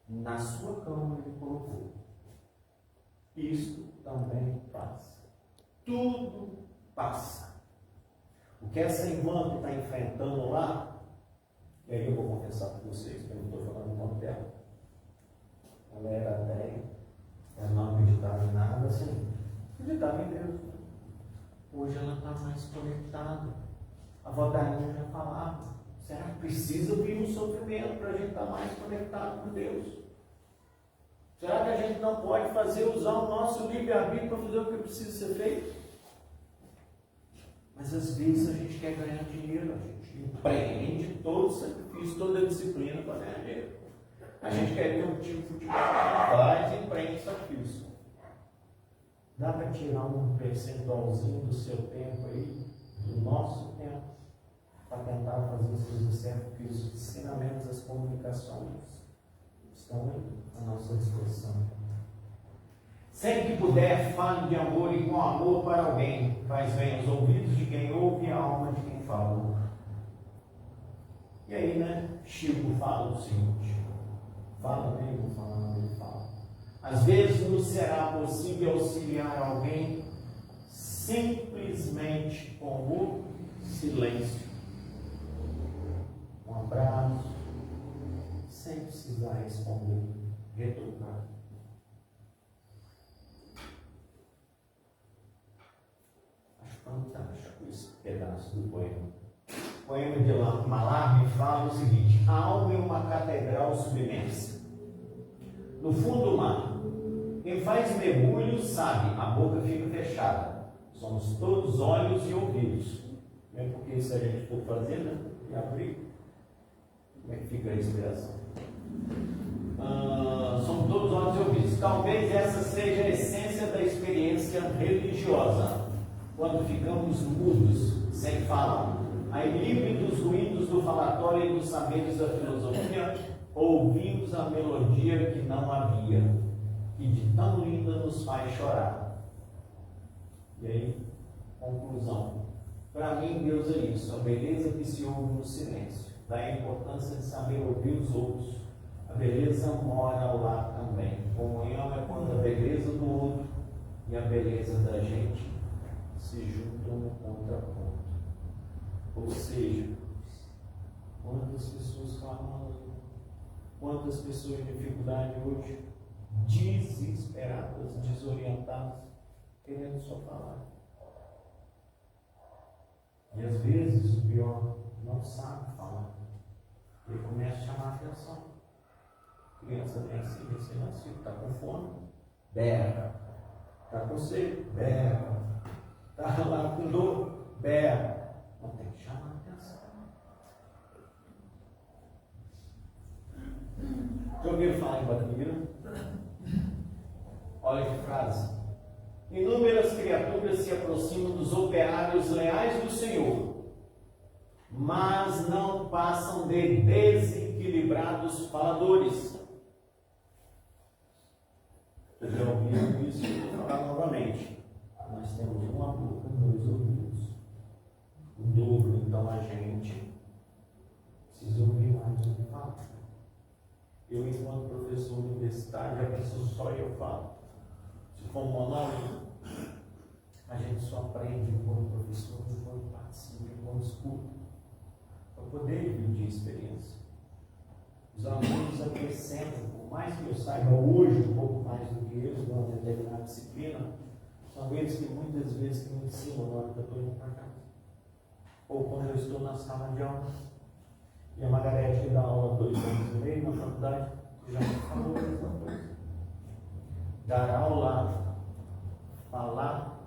Na sua cama ele colocou: isto também passa. Tudo passa. O que essa irmã que está enfrentando lá, e aí eu vou confessar para vocês, que eu não estou falando o nome dela. Ela era ateia, ela não acreditava em nada assim, acreditava em Deus. Hoje ela está mais conectada. A avó Dainha já falava: será que precisa vir um sofrimento para a gente estar mais conectado com Deus? Será que a gente não pode usar o nosso livre-arbítrio para fazer o que precisa ser feito? Mas às vezes a gente quer ganhar dinheiro, a gente empreende todo o sacrifício, toda a disciplina para ganhar dinheiro. A gente quer ter um tipo de faz e empreende sacrifício. Dá para tirar um percentualzinho do seu tempo aí, do nosso tempo, para tentar fazer as coisas certas, porque os ensinamentos, as comunicações estão aí à nossa disposição. Sempre que puder, fale de amor e com amor para alguém. Faz bem aos ouvidos de quem ouve e a alma de quem fala. E aí, né? Chico fala o seguinte: fala mesmo, falando, ele fala. Às vezes nos será possível auxiliar alguém simplesmente com o silêncio. Um abraço, sem precisar responder, retornar. Acho fantástico esse pedaço do poema. O poema de Malarmé fala o seguinte: a alma é uma catedral submersa no fundo do mar. Quem faz mergulho sabe, a boca fica fechada. Somos todos olhos e ouvidos. É porque se a gente for fazer, né? E abrir, como é que fica a respiração? Somos todos olhos e ouvidos. Talvez essa seja a essência da experiência religiosa. Quando ficamos mudos, sem falar, aí livre dos ruídos do falatório e dos saberes da filosofia, ouvimos a melodia que não havia, que de tão linda nos faz chorar. E aí, conclusão. Para mim, Deus é isso, a beleza que se ouve no silêncio. Daí a importância de saber ouvir os outros. A beleza mora lá também. Comunhão é quando a beleza do outro e a beleza da gente se juntam no contraponto. Ou seja, quantas pessoas clamando, quantas pessoas em dificuldade hoje, desesperadas, desorientadas, querendo só falar. E às vezes o pior, não sabe falar. Ele começa a chamar a atenção. A criança vem assim, recém-nascido, está com fome, berra. Está com sede, berra. Está lá com dor, berra. Não tem que chamar a atenção. Já ouviram falar em Batamira? Olha que frase. Inúmeras criaturas se aproximam dos operários leais do Senhor, mas não passam de desequilibrados faladores. Vocês já ouviram isso? Vou falar novamente. Nós temos uma boca, dois ouvidos. O dobro, então a gente precisa ouvir mais do que fala. Eu, enquanto professor universitário, já penso só eu falo. Se for um monólogo, a gente só aprende enquanto professor, enquanto participa, enquanto escuta, para poder dividir a experiência. Os alunos acrescentam, por mais que eu saiba hoje um pouco mais do que eles, numa determinada disciplina, São eles que muitas vezes me ensinam na hora que eu estou indo para casa. Ou quando eu estou na sala de aula. E a Margarete dá aula 2 anos e meio na faculdade, já me falou a mesma coisa. Dar aula, falar,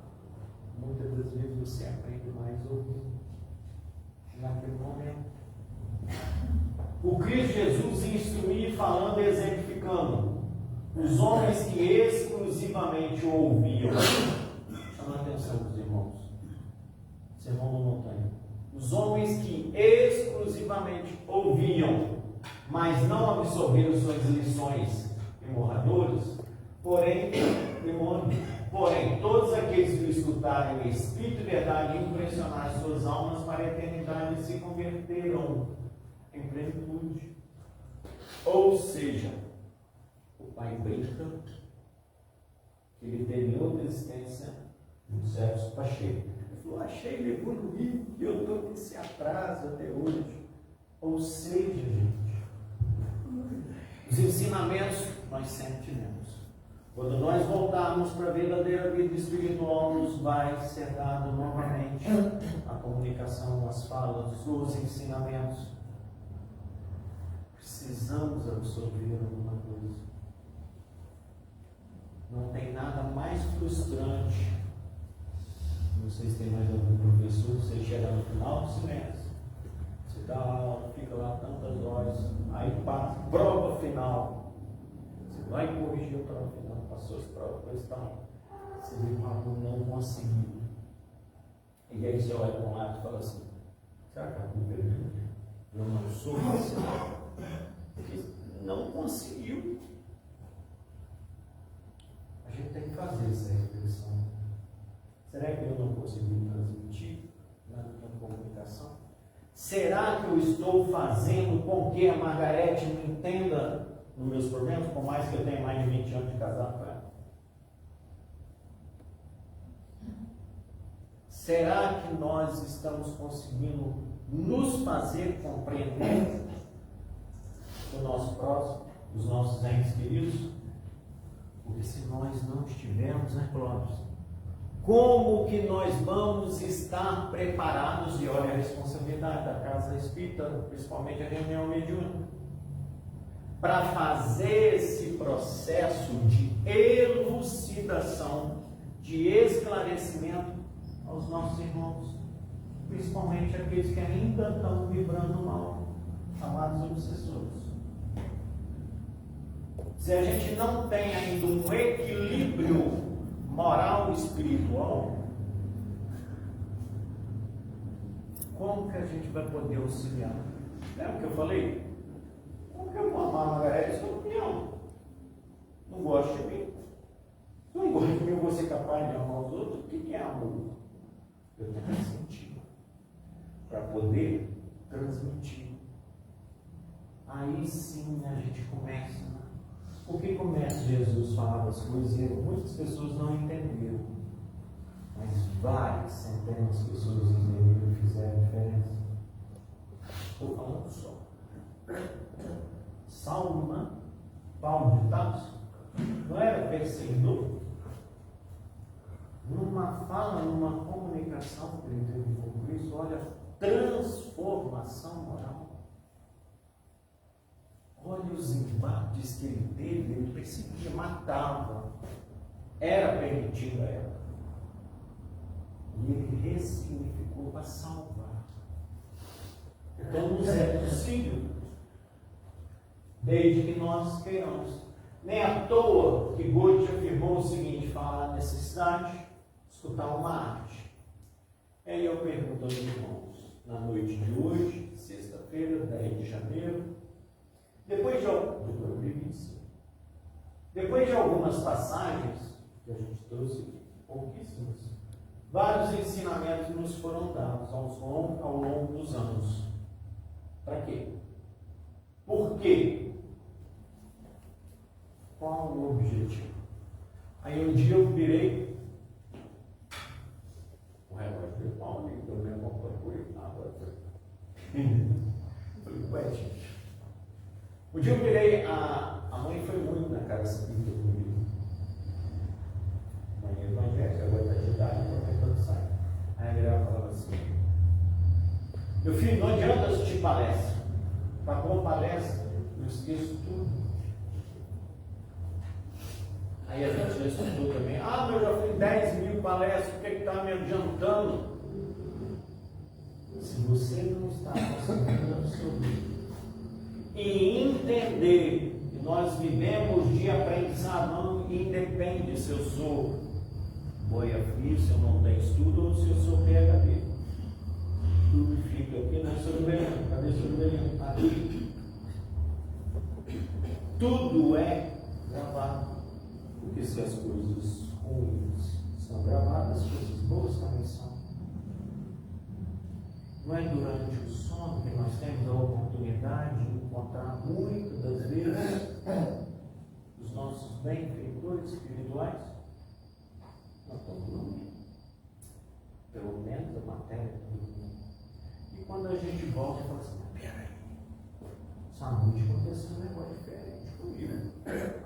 muitas das vezes você aprende mais ouvindo naquele momento. O Cristo Jesus instruía falando e exemplificando. Os homens que exclusivamente ouviam, chama a atenção dos irmãos, sermão da montanha. Os homens que exclusivamente ouviam, mas não absorveram suas lições imorradoras, porém, todos aqueles que o escutaram em espírito e verdade impressionaram suas almas para a eternidade se converteram em plenitude. Ou seja, o Pai brinca que ele teve outra existência no céu está cheio. Ele falou, achei ele evoluir e eu estou nesse atraso até hoje. Ou seja, gente, os ensinamentos nós sempre tivemos. Quando nós voltarmos para a verdadeira vida espiritual, nos vai ser dado novamente a comunicação, as falas, os ensinamentos. Precisamos absorver alguma coisa. Não tem nada mais frustrante. Vocês têm mais algum professor, você chega no final do semestre, você dá aula, fica lá tantas horas, aí passa, prova final. Você vai corrigir a prova final, passou as provas e tal. Você vê que o aluno não conseguiu. E aí você olha para um lado e fala assim, será que a culpa é minha? Eu não sou assim. Porque não conseguiu. A gente tem que fazer essa reflexão. Será que eu não consegui transmitir na comunicação? Será que eu estou fazendo com que a Margarete me entenda nos meus problemas, por mais que eu tenha mais de 20 anos de casado com ela? Será que nós estamos conseguindo nos fazer compreender o nosso próximo, os nossos entes queridos? Porque se nós não estivermos, né, Clóvis? Como que nós vamos estar preparados? E olha a responsabilidade da Casa Espírita, principalmente a reunião mediúnica, para fazer esse processo de elucidação, de esclarecimento aos nossos irmãos, principalmente aqueles que ainda estão vibrando mal, chamados obsessores. Se a gente não tem ainda um equilíbrio moral e espiritual, como que a gente vai poder auxiliar? Lembra que eu falei? Como que eu vou amar a Margarete se eu não me amo? Não gosto de mim? Se eu não gosto de mim, eu vou ser capaz de amar os outros? O que é amor? Eu tenho que sentir para poder transmitir. Aí sim a gente começa. Porque começa, Jesus falava as coisas e muitas pessoas não entenderam. Mas várias, centenas de pessoas entenderam e fizeram diferença. Estou falando só. Saulo, né? Paulo de Tarso, não era perseguidor? Numa fala, numa comunicação que ele teve com Cristo, olha, transformação moral. Olha os embates que ele teve, ele perseguia, matava, era permitido a ela. E ele ressignificou para salvar. Então nos é possível, desde que nós queiramos. Nem à toa que Goethe afirmou o seguinte, fala a necessidade de escutar uma arte. Aí eu pergunto aos irmãos, na noite de hoje, sexta-feira, 10 de janeiro, depois de algumas passagens que a gente trouxe, pouquíssimas, vários ensinamentos nos foram dados ao longo dos anos. Para quê? Por quê? Qual o objetivo? Aí um dia eu virei o relógio de Paulo e eu mesmo procurei nada. Falei, ué, gente. Um dia eu virei, a mãe foi muito na casa espírita comigo. Mãe evangélica, agora Meu filho, não adianta assistir palestra. Acabou a palestra, eu esqueço tudo. Aí a gente já estudou também. Ah, mas eu já fui 10.000 palestras, o que está me adiantando? Se você não está conseguindo absorver e entender que nós vivemos de aprendizado, e independe se eu sou boia fria, se eu não tenho estudo ou se eu sou PhD. Tudo fica aqui, né? Sorvendo, cadê sorvendo? Aqui. Tudo é gravado. Porque se as coisas ruins são gravadas, as coisas boas também são. Não é durante o sono que nós temos a oportunidade de encontrar muitas das vezes os nossos benfeitores espirituais? Nós estamos dormindo. Pelo menos a matéria está dormindo. E quando a gente volta e fala assim, peraí, essa noite aconteceu um negócio diferente comigo.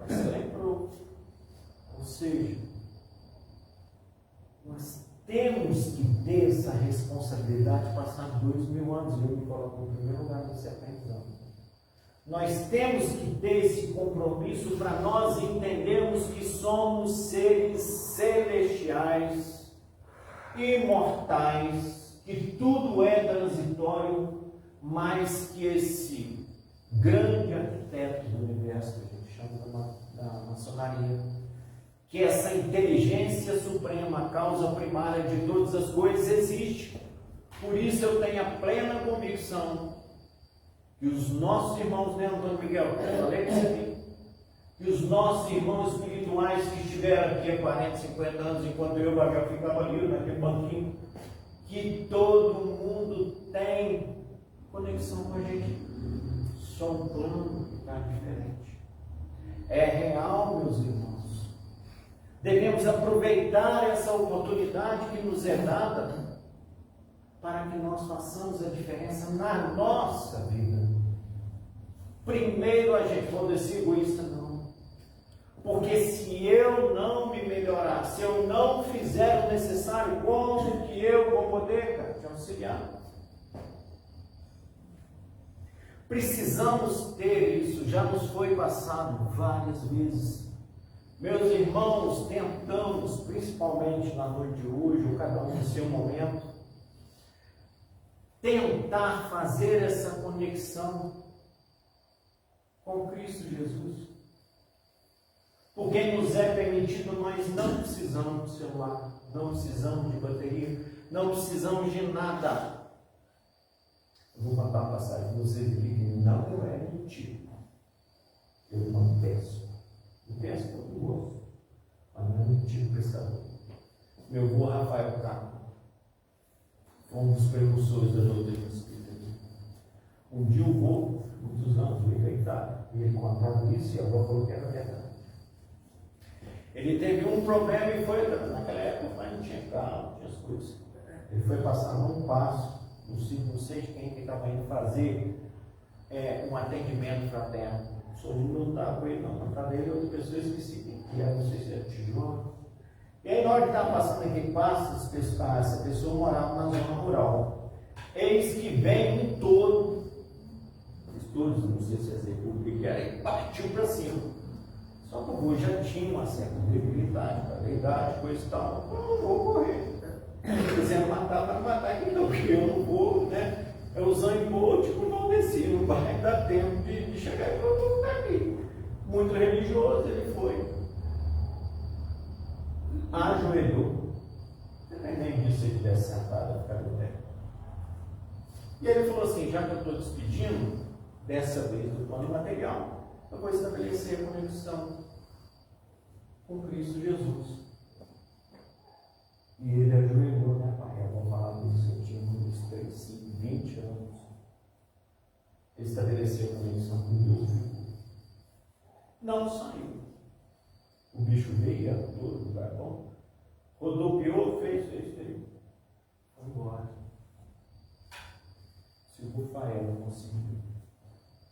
Você lembrou? Ou seja, nós temos que ter essa responsabilidade, passar 2.000 anos, e eu me coloco no primeiro lugar nesse aprendizado. Nós temos que ter esse compromisso para nós entendermos que somos seres celestiais, imortais, que tudo é transitório, mas que esse grande arquiteto do universo, que a gente chama da maçonaria, que essa inteligência suprema, a causa primária de todas as coisas, existe. Por isso eu tenho a plena convicção que os nossos irmãos, né, Antônio Miguel, eu falei que você e os nossos irmãos espirituais que estiveram aqui há 40, 50 anos, enquanto eu e o Gabriel ficava ali naquele banquinho, que todo mundo tem conexão com a gente. Só um plano que está diferente. É real, meus irmãos. Devemos aproveitar essa oportunidade que nos é dada para que nós façamos a diferença na nossa vida. Primeiro a gente pode ser egoísta, não. Porque se eu não me melhorar, se eu não fizer o necessário, como que eu vou poder, cara, te auxiliar? Precisamos ter isso, já nos foi passado várias vezes. Meus irmãos, tentamos, principalmente na noite de hoje, ou cada um no seu momento, tentar fazer essa conexão com Cristo Jesus. Porque nos é permitido, nós não precisamos de celular, não precisamos de bateria, não precisamos de nada. Eu vou contar uma passagem, vocês que não é mentira. Eu não peço. Eu peço por um gosto, mas não é mentira, pescador. Meu avô Rafael Carmo, um dos precursores da doutrina espírita. Um dia o vô, muitos anos, veio da Itália, e ele contava isso e a avó falou que era verdade. Ele teve um problema e foi, naquela época, mas não tinha carro, não tinha as coisas. Ele foi passar num passo, não sei de quem que estava indo fazer um atendimento fraterno. O senhor não estava com ele, não estava ele, outra pessoa esqueci que era, não sei se era tijolo. E aí, na hora que estava passando aquele passo, essa pessoa morava na zona rural. Eis que vem um touro, não sei se é o que era, e partiu para cima. Só que o vô já tinha uma certa debilidade, para a idade, coisa e tal. Eu não vou correr. Se quiser matar, vai matar aqui não, porque eu não vou, né? É o Zango, tipo, não desci, não vai dar tempo de chegar e eu vou ficar aqui. Muito religioso ele foi. Ajoelhou. Nem disse se ele tivesse sentado, ficar no pé. E ele falou assim: já que eu estou despedindo, dessa vez do plano material, eu vou estabelecer a conexão com Cristo Jesus. E ele ajoelhou, né, pai? Eu vou falar disso, eu tinha uns 3, 5, 20 anos. Ele estabeleceu a conexão com Deus. Não saiu. O bicho veio, era todo lugar bom. Rodopiou, fez. Foi embora. Se o Rafael não conseguiu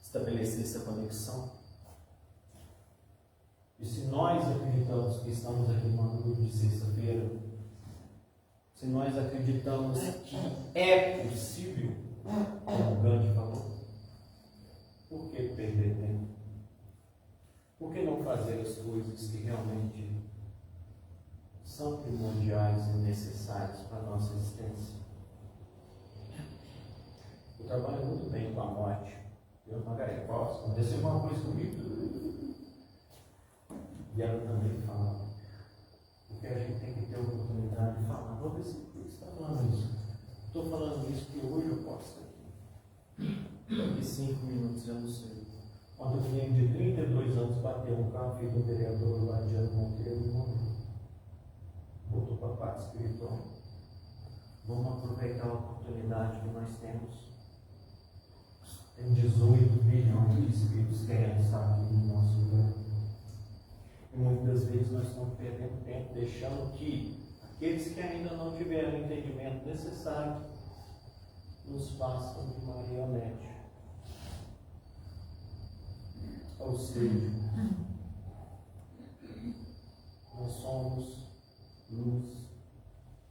estabelecer essa conexão, e se nós acreditamos que estamos aqui numa noite de sexta-feira, se nós acreditamos que é possível, trabalho muito bem com a morte. Eu, Margarida, posso? Aconteceu uma coisa comigo. E ela também fala. Porque a gente tem que ter a oportunidade de falar. Vou ver se você está falando isso. Estou falando isso porque hoje eu posso estar aqui. Daqui 5 minutos eu não sei. Quando um menino de 32 anos bateu um carro, filho do vereador lá de Ano Monteiro e morreu. Voltou para a parte espiritual. Vamos aproveitar a oportunidade que nós temos. Tem 18 bilhões de espíritos querendo estar aqui no nosso lugar. E muitas vezes nós estamos perdendo tempo, deixando que aqueles que ainda não tiveram o entendimento necessário nos façam de marionete. Ou seja, nós somos luz.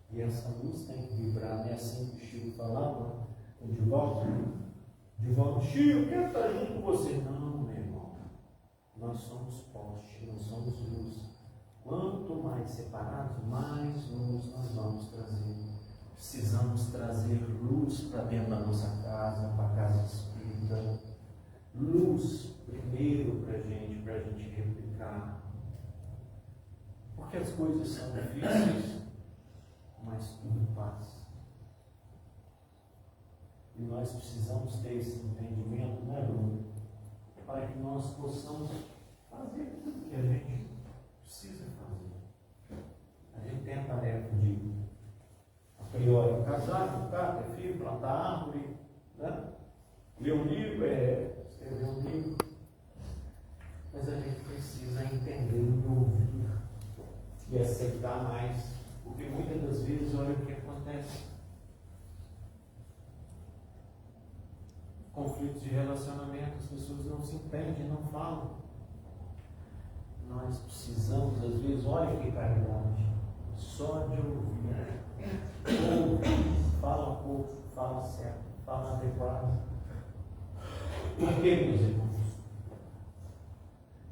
E essa luz tem que vibrar, não é assim que o Chico falava, o Divaldo, Chico, eu quero estar junto com você. Não, meu irmão, nós somos poste, nós somos luz. Quanto mais separados, mais luz nós vamos trazer. Precisamos trazer luz para dentro da nossa casa, para a casa espírita. Luz primeiro para a gente replicar. Porque as coisas são difíceis, mas tudo passa. E nós precisamos ter esse entendimento, né, Bruno? Para que nós possamos fazer tudo que a gente precisa fazer. A gente tem a tarefa de, a priori, casar, educar, ter filho, plantar árvore, né? Ler um livro, escrever um livro. Mas a gente precisa entender e ouvir e aceitar mais. Porque muitas das vezes, olha o que acontece. Conflitos de relacionamento, as pessoas não se entendem, não falam. Nós precisamos, às vezes, olha que caridade, só de ouvir. Ouve, fala pouco, fala certo, fala adequado. Por que, meus irmãos?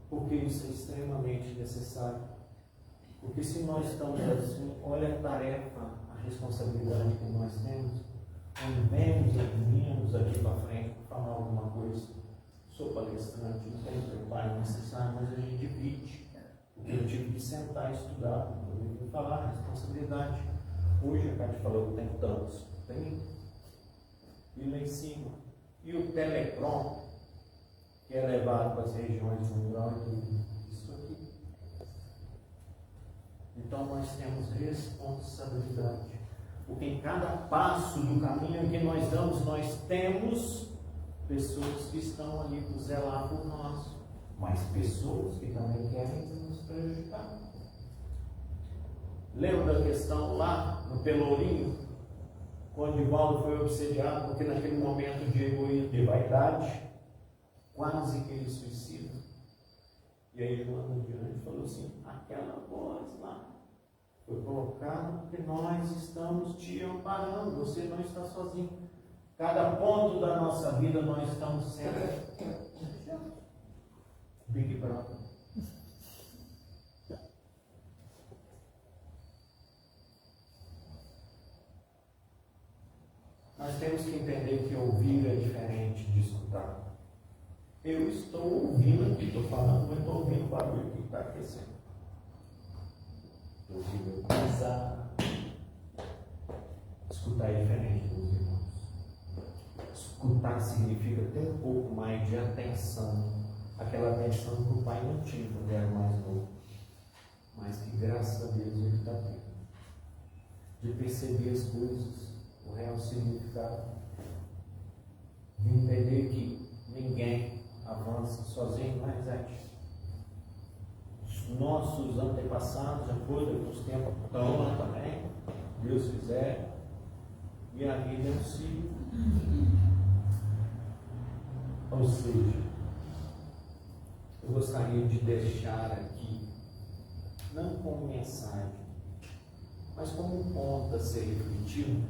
Porque isso é extremamente necessário. Porque se nós estamos assim, olha a tarefa, a responsabilidade que nós temos, quando vemos aqui para frente para falar alguma coisa, sou palestrante, não tenho preparo necessário, mas a gente divide. Porque eu tive que sentar e estudar, eu tive que falar a responsabilidade. Hoje a Cátia falou que tem tantos, tem, e lá em cima. E o telecrom, que é levado para as regiões rurais, isso aqui. Então nós temos responsabilidade. Porque em cada passo do caminho que nós damos, nós temos pessoas que estão ali para zelar por nós, mas pessoas que também querem nos prejudicar. Lembra da questão lá no Pelourinho, quando Divaldo foi obsediado, porque naquele momento de egoísmo, de vaidade, quase que ele suicida. E aí Joana diante falou assim, aquela voz lá foi colocada porque nós estamos te amparando, você não está sozinho. Cada ponto da nossa vida nós estamos sendo Big Brother. Nós temos que entender que ouvir é diferente de escutar. Eu estou ouvindo aqui, estou falando, mas estou ouvindo o barulho que está aquecendo. Estou ouvindo coisa. Escutar é diferente, meus irmãos. Escutar significa ter um pouco mais de atenção. Aquela atenção que o pai não tinha quando era mais novo. Mas que graças a Deus ele está tendo. De perceber as coisas, o real significado. De entender que ninguém avança sozinho, mas os nossos antepassados já foram os tempos estão lá também, Deus fizer, e a vida é um ciclo. Ou seja, eu gostaria de deixar aqui, não como mensagem, mas como um ponto a ser refletido,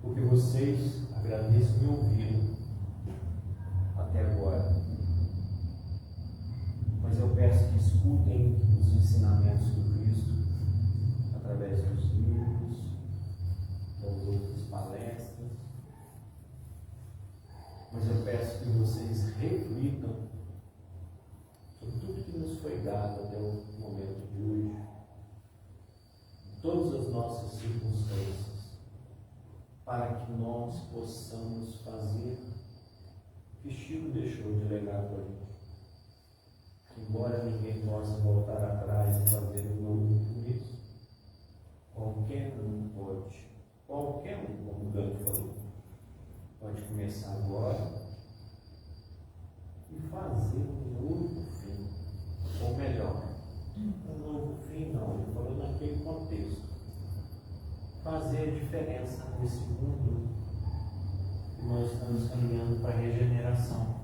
porque vocês, agradeço, me ouviram até agora. Mas eu peço que escutem os ensinamentos do Cristo através dos livros, das outras palestras, eu peço que vocês reflitam sobre tudo que nos foi dado até o momento de hoje, todas as nossas circunstâncias, para que nós possamos fazer o que Chico deixou de legado para a gente. Embora ninguém possa voltar atrás e fazer um novo começo, qualquer um pode, como o Dante falou, pode começar agora e fazer um novo fim, ou melhor, um novo fim não, ele falou naquele contexto, fazer a diferença nesse mundo que nós estamos caminhando para a regeneração,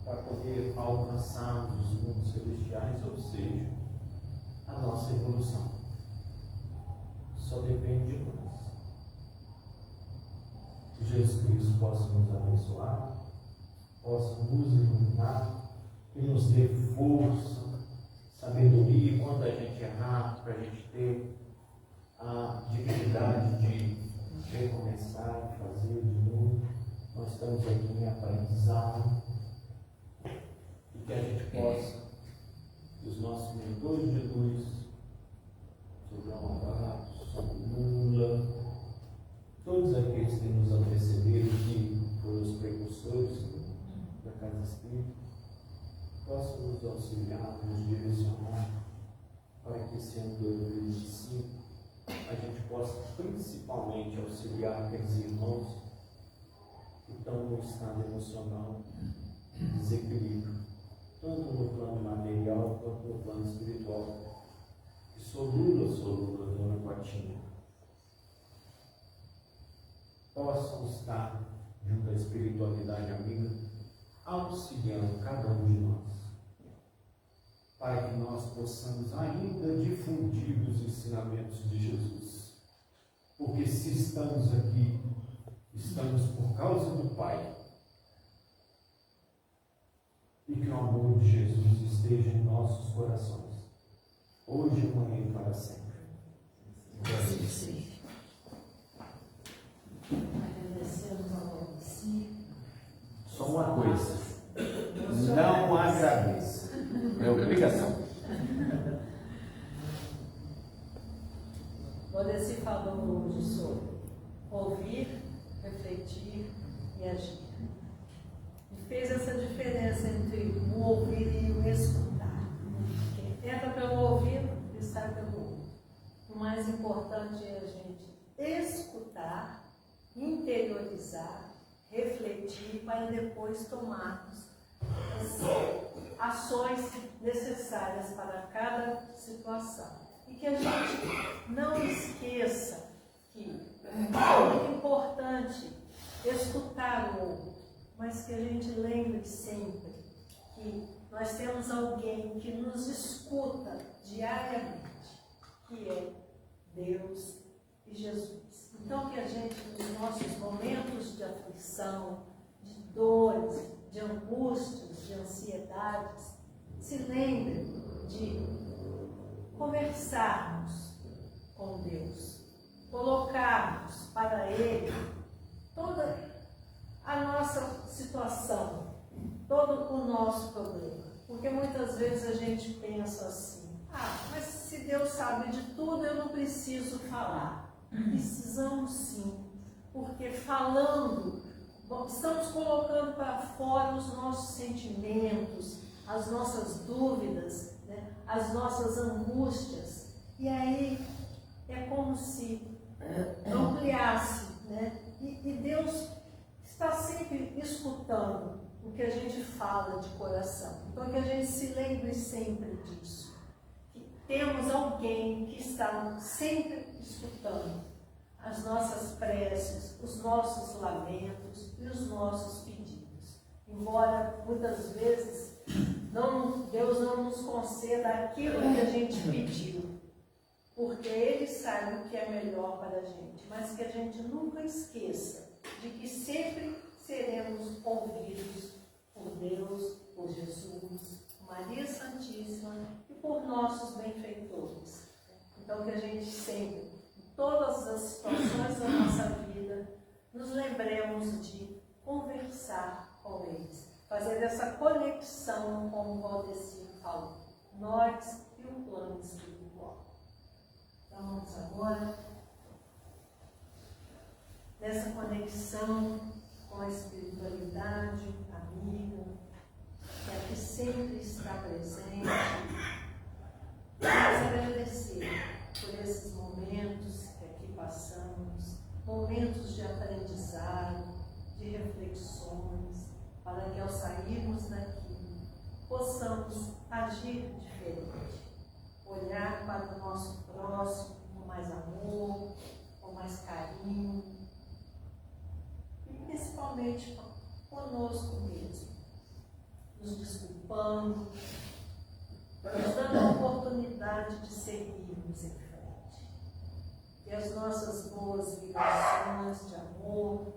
para poder alcançarmos os mundos celestiais, ou seja, a nossa evolução. Só depende de nós. Que Jesus Cristo possa nos abençoar, possa nos iluminar e nos dê força, sabedoria, quando a gente errar, para a gente ter a dignidade de recomeçar, fazer de novo. Nós estamos aqui em aprendizado e que a gente possa, os nossos mentores de luz, Sr. João Abato, Sr. Lula, todos aqueles que nos antecederam, que foram os precursores da Casa Espírita, possam nos auxiliar, nos direcionar, para que esse ano de 2025 a gente possa principalmente auxiliar aqueles irmãos que estão no estado emocional de desequilíbrio, tanto no plano material quanto no plano espiritual, que solula, Dona Coatinha, possam estar junto à espiritualidade amiga, auxiliando cada um de nós, para que nós possamos ainda difundir os ensinamentos de Jesus. Porque se estamos aqui, estamos por causa do Pai. E que o amor de Jesus esteja em nossos corações, hoje, amanhã e para sempre. Agradecemos ao si. Só uma coisa, não agradeça. É obrigação. Modeci falou hoje sobre ouvir, refletir e agir. E fez essa diferença entre o ouvir e o escutar. Quem entra pelo ouvido e sai pelo outro. O mais importante é a gente escutar, interiorizar, refletir, para depois tomarmos as ações necessárias para cada situação. E que a gente não esqueça que é muito importante escutar o outro, mas que a gente lembre sempre que nós temos alguém que nos escuta diariamente, que é Deus e Jesus. Então que a gente, nos nossos momentos de aflição, de dores, de angústias, de ansiedades, se lembre de conversarmos com Deus, colocarmos para Ele toda a nossa situação, todo o nosso problema. Porque muitas vezes a gente pensa assim, mas se Deus sabe de tudo, eu não preciso falar. Precisamos sim, porque falando, estamos colocando para fora os nossos sentimentos, as nossas dúvidas, né? As nossas angústias. E aí é como se ampliasse, né? E Deus está sempre escutando o que a gente fala de coração. Então que a gente se lembre sempre disso. Que temos alguém que está sempre escutando as nossas preces, os nossos lamentos e os nossos pedidos. Embora muitas vezes Deus não nos conceda aquilo que a gente pediu, porque Ele sabe o que é melhor para a gente, mas que a gente nunca esqueça de que sempre seremos ouvidos por Deus, por Jesus, por Maria Santíssima e por nossos benfeitores. Então que a gente sempre, em todas as situações da nossa vida, nos lembremos de conversar conversar com eles, fazer essa conexão, como o Valdecir falou, nós e o plano espiritual. Então vamos agora nessa conexão com a espiritualidade amiga, que aqui sempre está presente. Vamos agradecer por esses momentos que aqui passamos, momentos de aprendizado, de reflexões, para que ao sairmos daqui possamos agir diferente, olhar para o nosso próximo com mais amor, com mais carinho e principalmente conosco mesmo, nos desculpando, nos dando a oportunidade de seguirmos em frente. E as nossas boas vibrações de amor,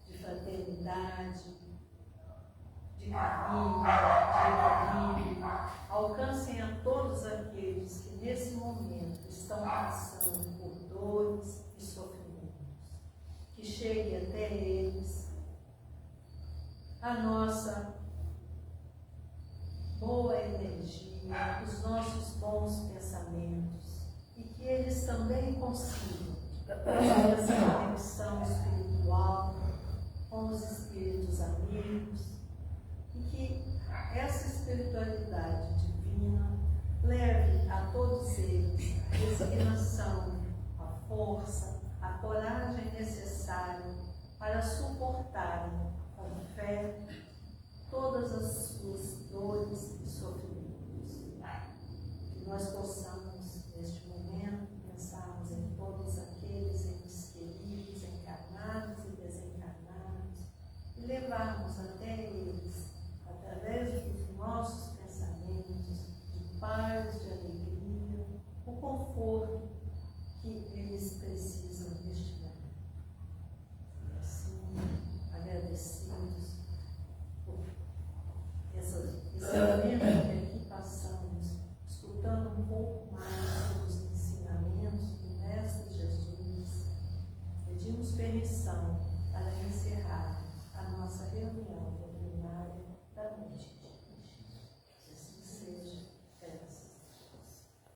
de fraternidade, de carinho, de equilíbrio, alcancem a todos aqueles que nesse momento estão passando por dores e sofrimentos. Que chegue até eles a nossa boa energia, os nossos bons pensamentos, e que eles também consigam fazer essa conexão espiritual com os espíritos amigos, e que essa espiritualidade divina leve a todos eles a resignação, a força, a coragem necessária para suportarem com fé todas as suas dores e sofrimentos. Que nós possamos, neste momento, pensarmos em todos aqueles entes queridos, encarnados e desencarnados, e levarmos até eles, através dos nossos pensamentos, de paz, de alegria, o conforto que eles precisam neste momento. Assim, agradecidos por esse momento que aqui passamos, escutando um pouco mais sobre os ensinamentos do Mestre Jesus, pedimos permissão para encerrar a nossa reunião doutrinária da noite.